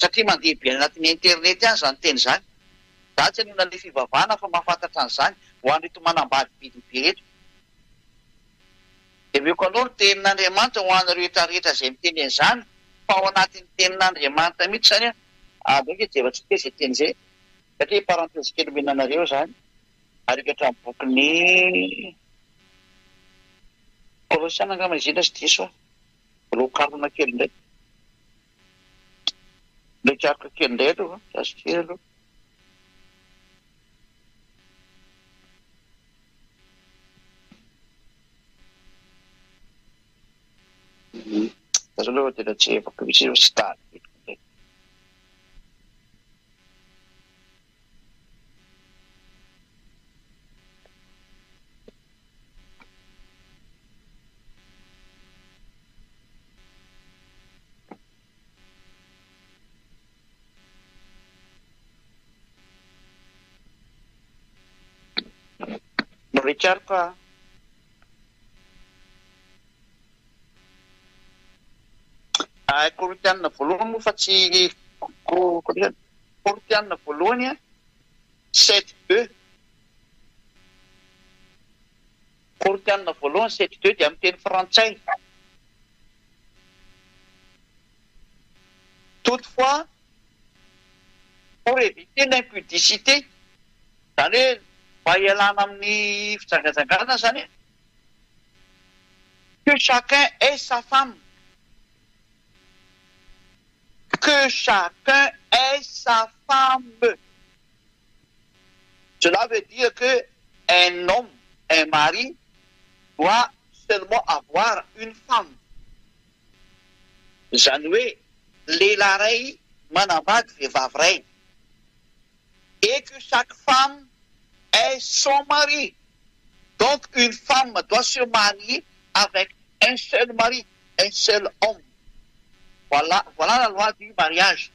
satria mandeha be anatin'ny internet any zany teny zany za tsy hanona le fivavahana fa mahafantatra an'izany ho an'reto manambady bidibe reto dia meko anao ny tenin'Andriamanitra ho an'ireo rehetrarehetra izay miteny an'izany fa ao anatin'ny tenin'Andriamanitra mihitsy zany adoke dia efa tsy te izay teny izay satria parantesy kely menanareo zany ary eka hatramin'ny bokyny Kolosiana angamba izindra sy diso roakarona kely indray ndraikarika kely indray aloha azo kely aloha azo aloha tena tsy efako misy tsy tany Richard Koritianina voalohany moa fa tsy Koritianina voalohany 7:2 Koritianina voalohany 7:2 dia amin'ny teny frantsay toutefois pour éviter l'impudicité zany hoe mba hialana amin'ny fijangajangana zany que chacun ait sa femme que chacun ait sa femme Cela veut dire que un homme, un mari, doit seulement avoir une femme. Zany hoe lehilahy ray manambady vehivavy ray. Et que chaque femme ait son mari. Donc une femme doit se marier avec un seul mari, un seul homme. Voilà la loi du mariage.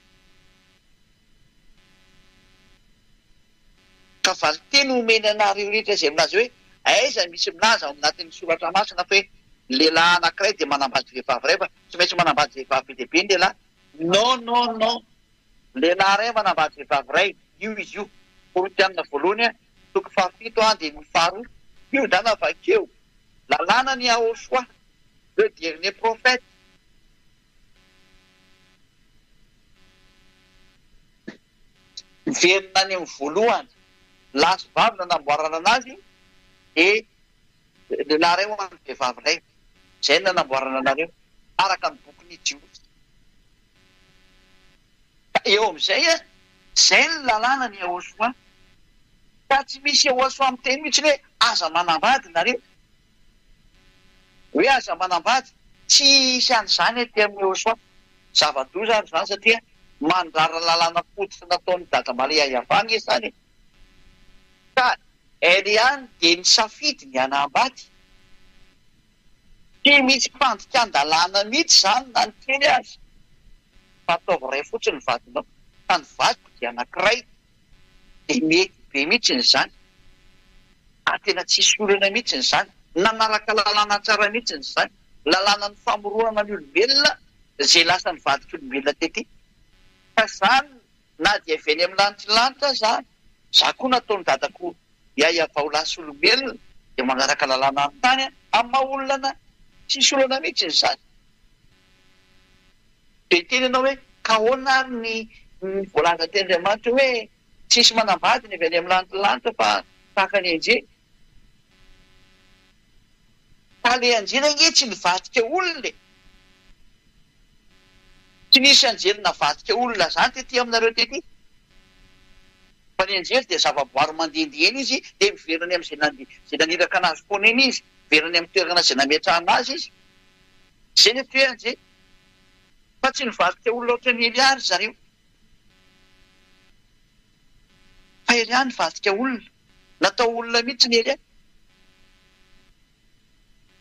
Ka valy teny omeny anareo rehetra zay minazy hoe aiza misy milaza ao anatin'ny soratra masina fa hoe lehilahy anankiray dia manambady vehivavy ray fa tsy maintsy manambady vehivavy be dehibe ny lehilahy. Non. Lehilahy ray manambady vehivavy ray. Io izy io. Korinthianina voalohany toko 7 dia 2. Io zany avakeo. Lalàna ny Yahoshua, le dernier prophète. Miverina any amin'ny voalohany. Lasy vavy nanamboarana anazy e lehilahy ray ho an'ny vehivavy ray. Zay nanamboarana anareo araka ny boky Jio. Eo amin'izay zay ny lalàna ny Yahoshua. Ka tsy misy Yahoshua amin'ny teny mihitsy hoe aza manambady nareo. Hoe aza manambady tsy hisy an'izany etỳ amin'ny Yahoshua. Zava-doza ary zany satria mandrara lalàna fototra nataon'ny dada Maria Iavana izany. Ka Eliany dia nisafidy ny hanambady. Tsy misy mpandikan-dalàna mihitsy zany na ny kely azy. Fa ataovy ray fotsiny ny vadinao. Fa ny vadiko dia anankiray. Dia mety be mihitsy izany. Tena tsisy olana mihitsy izany. Nanaraka lalàna tsara mihitsy izany. Lalàna ny famorona ny olombelona izay lasa ny vadik'olombelona tety. Fa zany na dia avy eny amin'ny lanitra zany. Za koa nataony dadako iayava ho lasa olombelona dia manaraka lalàna amin'ny tany amin'ny maha-olana tsisy olana mihitsy izany. Dia teny ianao hoe ka ahoana ary ny voalaza teny Andriamanitra hoe tsisy manambady ny avy any amin'ny lanitra fa tahaka ny anjely. Fa le anjely ange tsy nivadika olona. Tsy nisy anjely navadika olona zany tety aminareo tety. Fa ny anjely dia zava-boary mandehandeha izy dia miveriny amin'izay naniraka anazy foana eny izy. Miveriny amin'ny toerana izay nametrahana azy izy. Izay ny atao hoe anjely. Fa tsy nivadika olona ohatra ny Elia zareo. Fa Elia nivadika olona. Natao olona mihitsy ny Elia.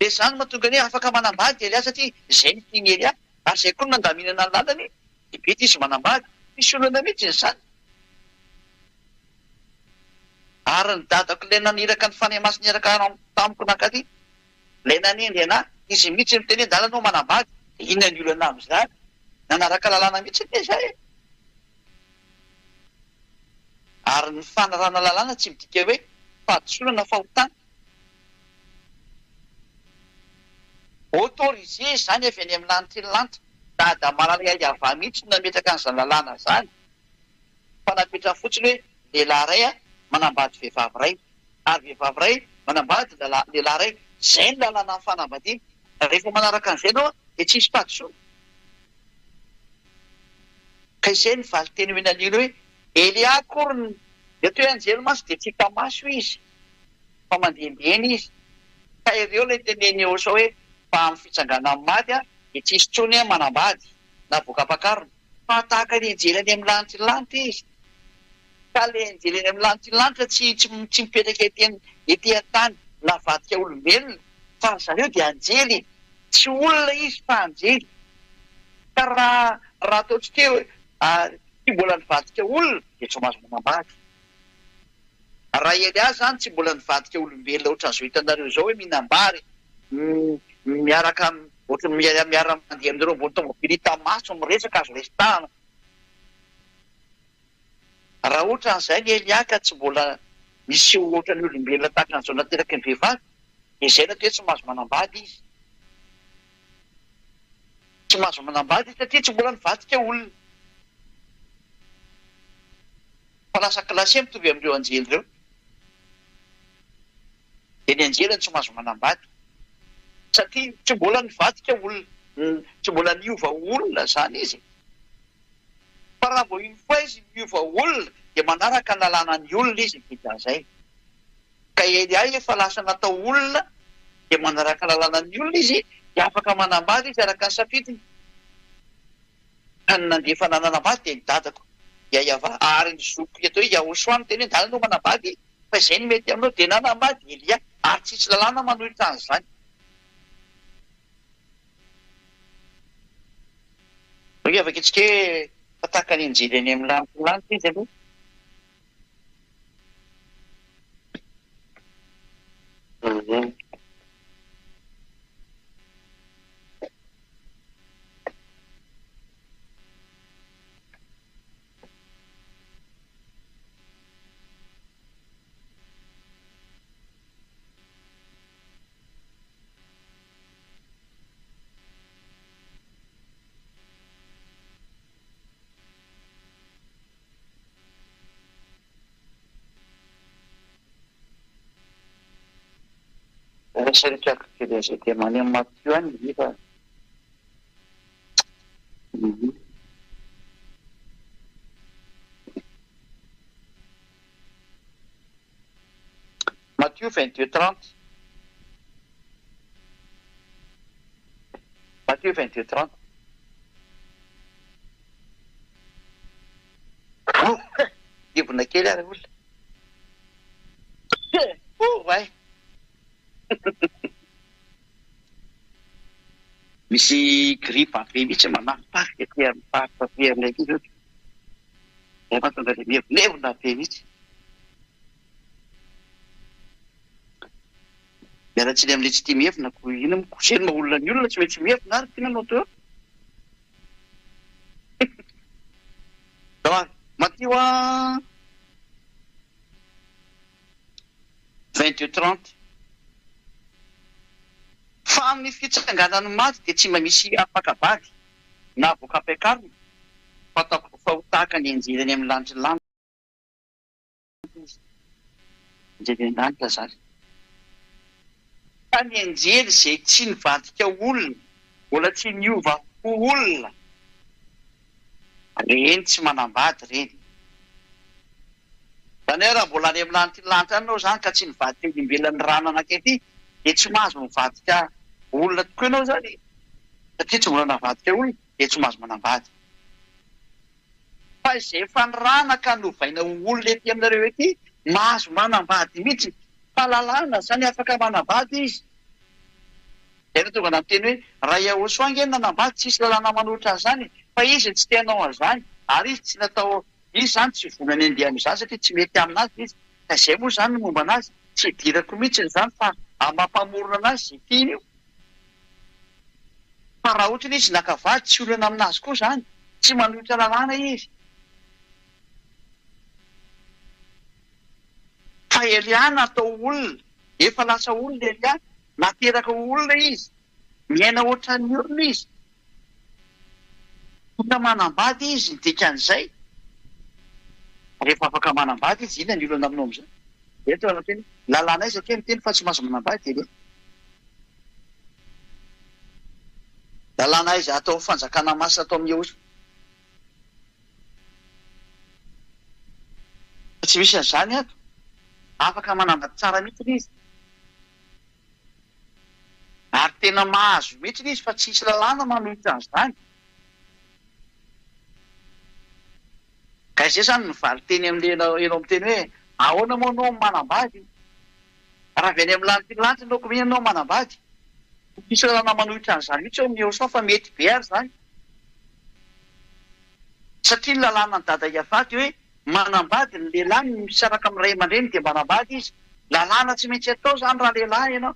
Dia izany mahatonga ny afaka manambady Elia satria izay ny tiany Elia. Ary izay koa nandaminana ny lalany dia bety izy manambady. Misy olana mihitsy izany. Ary ny dadako ilay naniraka ny fanahy masina niaraka tamiko nankaty. Ilay nanendry anahy izy mihitsy miteny hoe dalanao manambady. Dia inona ny olana amin'izany? Nanaraka lalàna mihitsy ny izay. Ary ny fanarana lalàna tsy midika hoe fahadisolana fahotana. Autorisé zany avy any amin'ny lanitra ny lanitra. Dada Maria Iavana mihitsy nametraka an'izany lalàna zany. Fa napetraka fotsiny hoe lehilahy ray manambady vehivavy ray. Ary vehivavy ray manambady lehilahy ray. Zay ny lalàna amin'ny fanambadiana. Rehefa manaraka an'izay ianao dia tsisy fahadisolana. Ka izay ny valy teny menaliana hoe Elia akory dia toy anjely maso dia tsy hita maso izy. Fa mandehandeha izy. Ka ireo ilay teneny Yahoshua hoe fa amin'ny fitsangana amin'ny maty dia tsisy tsony manambady na voka-pakarona. Fa tahaka ny anjely any amin'ny lanitra ny lanitra izy. Ka ilay anjely any amin'ny lanitra ny lanitra tsy mipetraka etỳ an-tany navadika olombelona. Fa zareo dia anjely. Tsy olona izy fa anjely. Ka raha ataontsika hoe tsy mbola nivadika olona dia tsy mahazo manambady. Raha Elia zany tsy mbola nivadika olombelona ohatran'izao hitanareo zao hoe mihinam-bary miaraka ohatran'ny miara mandeha amin'ireo ambony tomobily hita maso miresaka azo resitahana. Raha ohatran'izay ny Elia ka tsy mbola misy ohatran'ny olombelona tahaka an'izao nateraky ny vehivavy dia izay natao hoe tsy mahazo manambady izy. Tsy mahazo manambady izy satria tsy mbola nivadika olona. Fa lasa klasy mitovy amin'ireo anjely ireo. Dia ny anjely tsy mahazo manambady. Satria tsy mbola nivadika olona. Tsy mbola niova olona zany izy. Fa raha vao iny foa izy niova olona dia manaraka ny lalànany olona izy dikan'izay. Ka ahy efa lasa natao olona dia manaraka lalànany olona izy dia afaka manambady izy araka ny safidiny. Ka ny nandefa nanambady dia ny dadako dia iava ary ny zoko eto hoe Iahosoa teny hoe dala no manambady fa izay ny mety aminao dia nanambady Elia ary tsisy lalàna manohitra an'izany. Hoe afaka itsika hoe fataka ny anjely any amin'ny lanitra izy aloha. Sarikako kely izay dia maneho Matthieu any izy fa Matthieu 22:30. Matthieu 22:30. Divona kely ary olona. Vai. Misy gripa be mihitsy manafipaky etỳ amin'ny faritra be aminay aty zao. Nefa tonga dia mihevonevona be mihitsy. Miaratsiny amin'ilay tsy tia mihevona ko ino mikoseny olona ny olona tsy maintsy mihevona ary tiana anao teo. Matthieu 22:30. Fa amin'ny fitsanganany maty dia tsy misy afaka vady na voka-piakarana fa ho tahaka ny anjelany amin'ny lanitra lanitra. Anjely an-danitra zany. Fa ny anjely izay tsy nivadika olona, mbola tsy niova ho olona, reny tsy manambady reny. Zany hoe raha mbola any amin'ny lanitra anao zany ka tsy nivadika olombelon'ny rano anankiety dia tsy mahazo mivadika olona tokoa ianao zany. Satria tsy mbola navadika olona dia tsy mahazo manambady. Fa izay efa nirana ka novaina ho olona ety aminareo ety mahazo manambady mihitsy. Fa lalàna zany afaka manambady izy. Dia tonga nateny hoe raha Iahosoa ange nanambady tsisy lalàna manohitra an'izany fa izy tsy tianao an'izany ary izy tsy natao izy zany tsy vonany andeha amin'izany satria tsy mety aminazy izy. Ka izay moa zany no momba anazy tsy idirako mihitsy zany fa amampamorona anazy izay tiany io. Fa raha ohatra izy nakavady tsy olana aminazy koa zany, tsy manohitra lalàna izy. Fa Elia natao olona, efa lasa olona Elia, nateraka olona izy, miaina ohatra ny olona izy. Tonga manambady izy ny dikan'izay. Rehefa afaka manambady izy inona ny olana aminao amin'izay. Eto anao teny lalàna izy ake miteny fa tsy mahazo manambady Elia. Lalàna izy atao fanjakana masina atao amin'ny Iahosoa. Tsy misy an'izany ato. Afaka manambady tsara mihitsy izy. Ary tena mahazo mihitsy izy fa tsisy lalàna manohitra an'izany. Ka izay zany nivaly teny amin'ilay ianao miteny hoe ahoana moa anao manambady? Raha avy any amin'ny lanitra ianao ko ianao manambady. Tsisy lalàna manohitra an'izany mihitsy eo amin'ny Iahosoa fa mety be ary zany. Satria ny lalàna ny dada Iavady hoe manambady ny lehilahy misaraka amin'ny ray aman-dreny dia manambady izy. Lalàna tsy maintsy atao zany raha lehilahy ianao.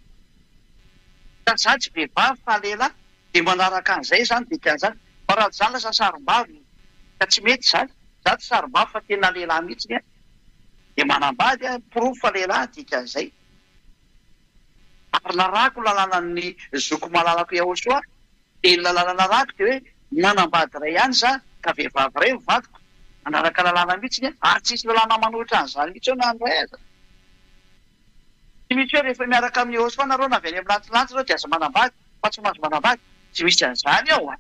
Ka zany tsy vehivavy fa lehilahy dia manaraka an'izay zany dikan'izany. Fa raha zany lasa sarim-bavy ka tsy mety zany. Zato sarim-bavy fa tena lehilahy mihitsy ny dia manambady pirofo fa lehilahy dikan'izay. Ary narako lalànan'ny zoko malalako Iahosoa dia ny lalàna narako dia hoe manambady ray ihany za ka vehivavy ray mivadiko. Manaraka lalàna mihitsy ny ary tsisy lalàna manohitra an'izany mihitsy eo na andray aza. Tsy misy hoe rehefa miaraka amin'ny Iahosoa nareo na avy any amin'ny lantilanitra reo dia aza manambady fa tsy mahazo manambady. Tsy misy an'izany ao.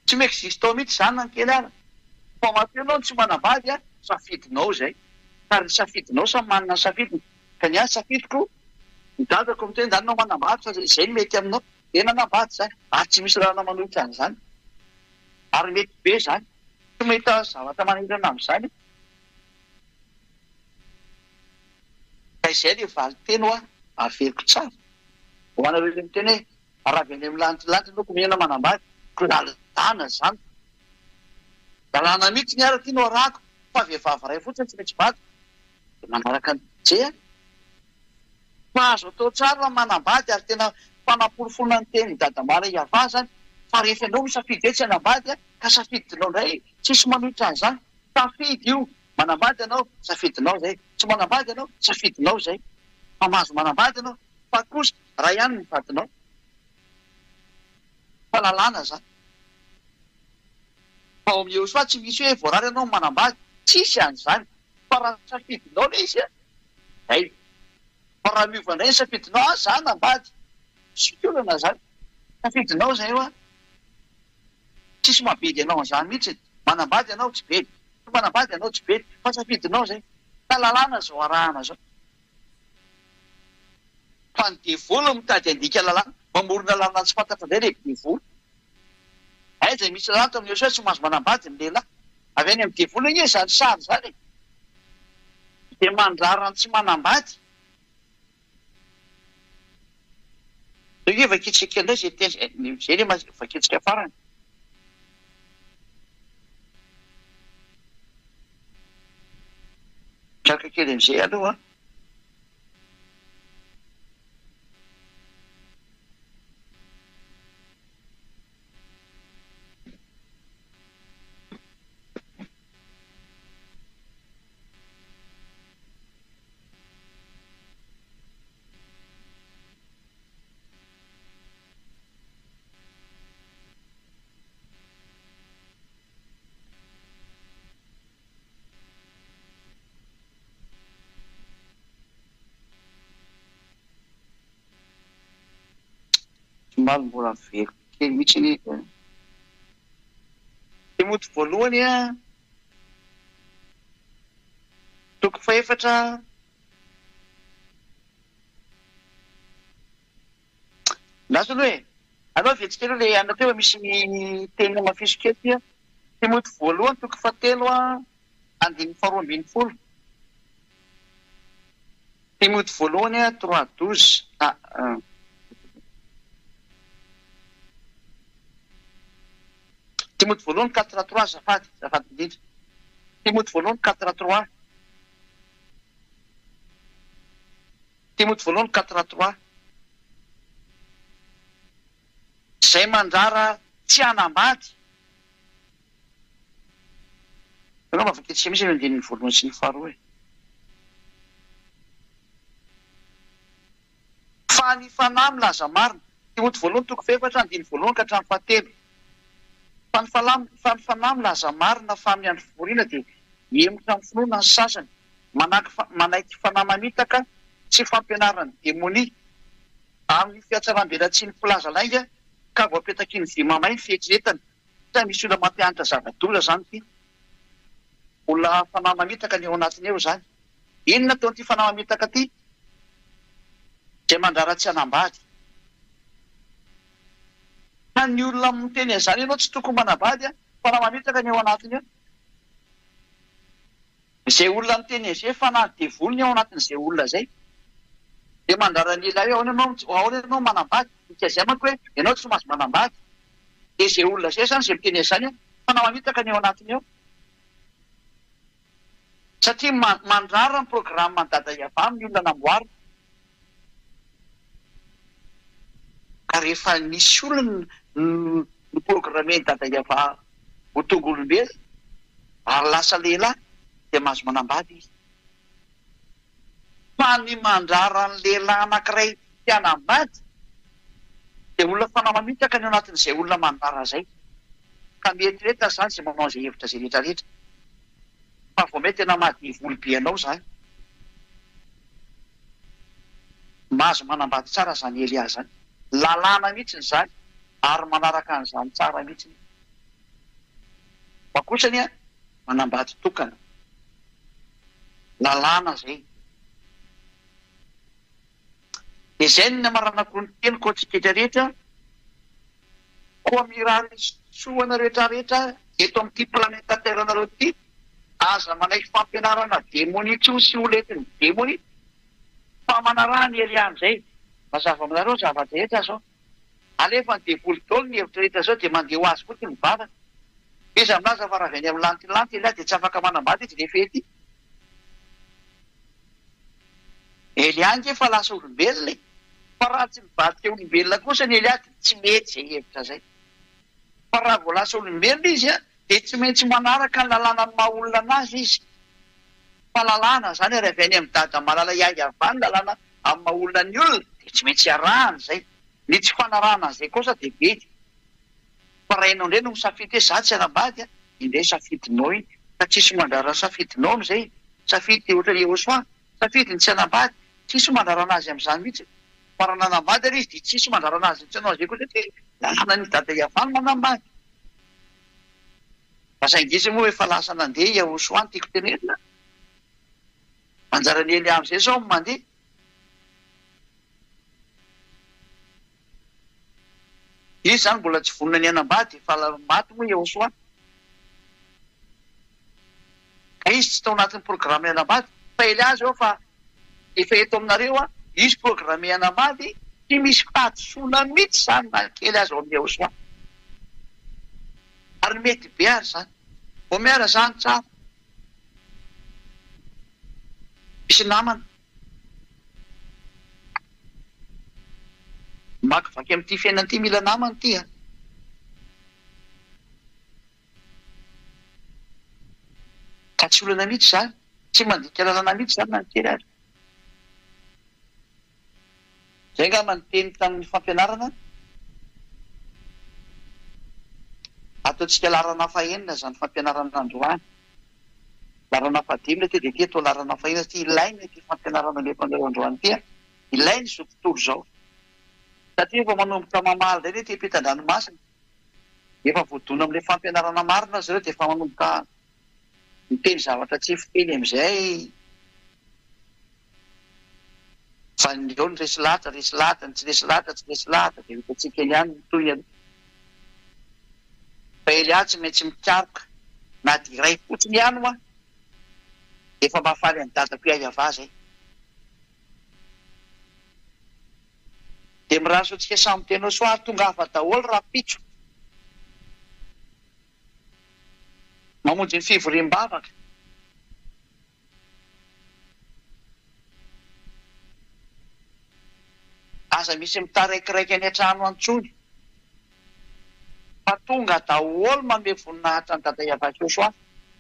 Tsy miexiste ao mihitsy zany na ny kely ara. fa mateonao tsy manambady a safidinao zay ary safidinao samy manana safidiny ka ny azy safidiko ny dadako miteny danynao manambady fa zay mety aminao de nanambady zany ary tsy misy rahana manohitra an'izany ary mety be zany tsy mahita zavatra manahirana am'izany ka izay le valy teny ho a averiko tsara ho anareo le miteny hoe raha veny am'lanitrilantry noko mihena manambady ko lalana zany lalàna mihitsy ny ara ty no arahako fa vehivavy ray fotsiny tsy maintsy bady de manaraka ny je fa azo atao tsara manambady ary tena fanapolofona ny teny dadamala iavà zany fa rehefa anao misafidy hoe tsy anambady a ka safidinao ndray tsisy manohitra an'izany safidy io manambady anao safidinao zay tsy manambady anao safidinao zay fa mahazo manambady anao fa kosa raha ihany ny vadinao fa lalàna zany fa ao amin'eo soa tsy misy hoe voarary ianao manambady tsisy an'izany fa raha safidinao le izy a ay fa raha miova indray ny safidinao a za nambady siolana zany safidinao zay io a tsisy mabedy anao an'izany mihitsy manambady anao tsy bedy manambady anao tsy bedy fa safidinao zay ka lalàna zao arahana zao fa ny devolo mitady andika lalàna mamorona lalàna tsy fantatra indray le devolo ay zay misy lalàna to amin'eo soa tsy mahazo manambady ny lehilahy avy any amin'ny devolo igny zany sary zany de mandrarany tsy manambady hoe vakitsika indray zay teny zay le vakitsika farany traka kely am'izay aloha somary mbola veriko kely mihitsy ny temoty voalohany a toko faefatra lasy aloha hoe anao vetsika aloha le anateo a misy ny teny mafisokety a temoty voalohany toko fatelo a andiny faharoa ambiny folo temoty voalohany a 3:12 Timothée voalohany 4:3 zafady indrindra Timothée voalohany 4:3 Timothée voalohany 4:3 zay mandrara tsy anambady anao mavaketsika misy ny andininy voalohany sy ny faharoa e fa ny fanahy milaza marina Timothée voalohany toko faefatra andiny voalohany ka hatramin'ny fahatelo fa ny fanahy milaza marina fa amin'ny andro fivoriana dia emotra amin'ny finoana ny sasany manaiky fanahy mamitaka tsy fampianarany demonia amin'ny fiatsaram-belatsy ny mpilaza lainga ka voapetaky ny vy mamay ny fietretana sa misy olona mampianatra zava-doza zany ty olona fanahy mamitaka ny ao anatiny eo zany inona taon'ity fanahy mamitaka ty zay mandrara tsy anambady fa ny olona miteny an'izany ianao tsy tokony manambady a fanahy mamitaka ny ao anatiny eo zay olona miteny an'izay fanahy devolo ny ao anatin'izay olona zay de mandrara ny lehilahy hoe ahoana ianao manambady ikazay manko hoe ianao tsy mahazo manambady de zay olona zay zany zay miteny an'izany a fanahy mamitaka ny ao anatiny eo satria mandrara ny programa ny dada iavà amin'ny olona namboary ka rehefa nisy olona ny programme ny dada iavà ho tonga olombelo ary lasa lehilahy de mahazo manambady izy fa ny mandrara ny lehilahy anankiray tianambady de olona fanahy mamitaka ny ao anatin'izay olona mandrara zay ka mety rehetra zany zay manao zay hevitra zay rehetrarehetra fa vao mety tena mahadevoly be anao zany mahazo manambady tsara zany Elia zany lalàna mihitsiny zany ary manaraka an'izany tsara mihitsiny fa kosany a manambady tokana lalàna zay. Dia izay ny namaranako ny teniko antsika rehetra koa mirary soana rehetrarehetra eto amin'ity planeta terre nareo ity, aza manaiky fampianarana demonitso sy oletiny demoni fa manarahany Eliany zay. Mazava aminareo zava-drehetra zao alefa ny devoly taolo ny hevitra rehetra zao dia mandeha ho azy fotsiny mivavaka. Izy aminazy fa raha avy any amin'ny lantilanty Elia dia tsy afaka manambady izy rehefa ety. Eliany efa lasa olombelona, fa raha tsy mivadika olombelona kosa ny Elia dia tsy mety zay hevitra zay. Fa raha vao lasa olombelona izy dia tsy maintsy manaraka ny lalàna ny maha olona anazy izy. Fa lalàna zany raha avy any amin'ny dada malala iainga avany lalàna amin'ny maha olona ny olona dia tsy maintsy arahana zay. Ny tsy fanarahana an'izay kosa dia bedy. Fa raha ianao indray no misafidy hoe za tsy hanambady, indray safidinao iny, fa tsisy mandrara safidinao amin'izay. Safidy ohatra Jehosoa, safidy ny tsy hanambady, tsisy mandrarana azy amin'izany mihitsy. Fa raha nanambady ary izy dia tsisy mandrarana azy mihitsy anao zay kosa hoe lalàna ny dada Iavany manambady. Fa saingy izy moa efa lasa nandeha Jehosoa tiako tenenina. Manjara ny Elia amin'izay zao mandeha. Izy zany mbola tsy vonona ny hanambady fa maty moa Jehosoa. Ka izy tsy tao anatin'ny programme hanambady. Fa Elia zao fa efa eto aminareo izy programme hanambady tsy misy fahadisoana mihitsy zany na kely azy ao amin'ny Jehosoa. Ary mety be ary zany. Vao miara zany tsara. Misy namana makivaky amin'ity fiainana ity mila namana ity a. Ka tsy olana mihitsy zany, tsy mandika lalàna mihitsy zany na ny kely azy. Zay nga manonteny tamin'ny fampianarana. Ataontsika larana fahenina zany fampianarana androany. Larana fadimy ty dia ty atao larana fahenina ty ilainy ty fampianarana lefanareo androany ty. Ilainy zao tontolo zao. Satria efa manomboka mamaly indray ny ty ampitan-dranomasina. Efa voadona amin'ilay fampianarana marina zareo dia efa manomboka miteny zavatra tsy fiteny amin'izay. Fa ny eo ny resy lahatra, ny tsy resy lahatra, dia hitantsika ihany toy ny fa Elia tsy maintsy mikaroka na dia iray fotsiny ihany moa efa mahafaly any dadako Iavà zay. Dia miraso antsika samy tena soary tonga hafa daholo raha pitso mamonjy ny fivoriam-bavaka. Aza misy mitaraikiraiky any an-trano antsony fa tonga daholo manome voninahitra ny dada Iavà Jehosoa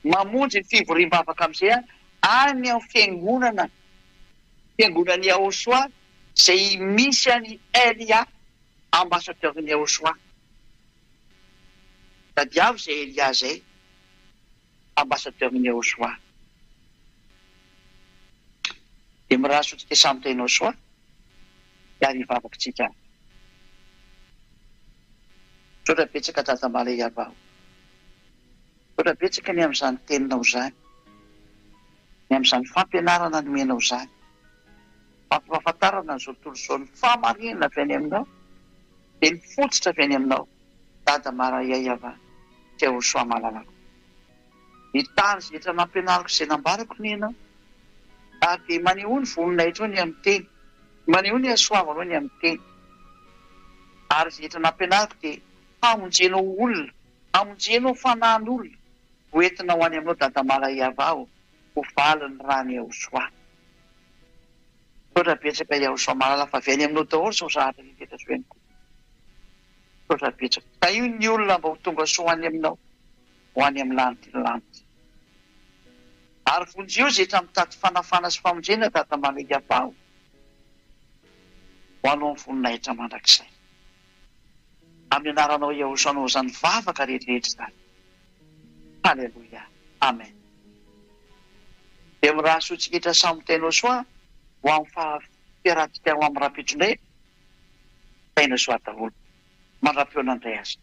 mamonjy ny fivoriam-bavaka amin'izay any amin'ny fiangonan'i Jehosoa izay misy any Elia ambassadeur-n'i Jehosoa. Tadiavo izay Elia zay ambassadeur-n'i Jehosoa. Dia miraso antsika samy tena Jehosoa ary hivavakitsika. Sotra betsaka dada mala Iavà. Sotra betsaka ny amin'izany teninao zany. Ny amin'izany fampianarana nomenao zany. Fampahafantarana izao tontolo izao ny fahamarinana avy any aminao. Dia ny fototra avy any aminao. Dada mala Iavà. Jehosoa malalako. Ny tany izay rehetra nampianariko izay nambarako ny ianao. Ary dia maneho ny voninahitro ny amin'ny teny. Maneho ny hasoavanao ny amin'ny teny. Ary izay rehetra nampianariko dia hamonjenao olona, hamonjenao fanahin'olona, hoentina ho any aminao dada mala Iavà ho valiny raha ny Jehosoa. Sotra betsaka Jehosoa malala fa avy any aminao daholo zao zahatra ny rehetra soeniko. Sotra betsaka. Ka io ny olona mba ho tonga soa any aminao, ho any amin'ny lanitra. Ary vonjeo izay rehetra mitady fanafana sy famonjena dada mala Iavà ho anao amin'ny voninahitra mandrakizay. Amin'ny anaranao Jehosoa anao izany vavaka rehetrarehetra zany. Halleluja. Amen. Dia miraso antsika rehetra samy tena Jehosoa ho amin'ny fahafiarahantsika ho amin'ny rapitronay. Tena Jehosoa daholo. Mandrapiona Andray azy.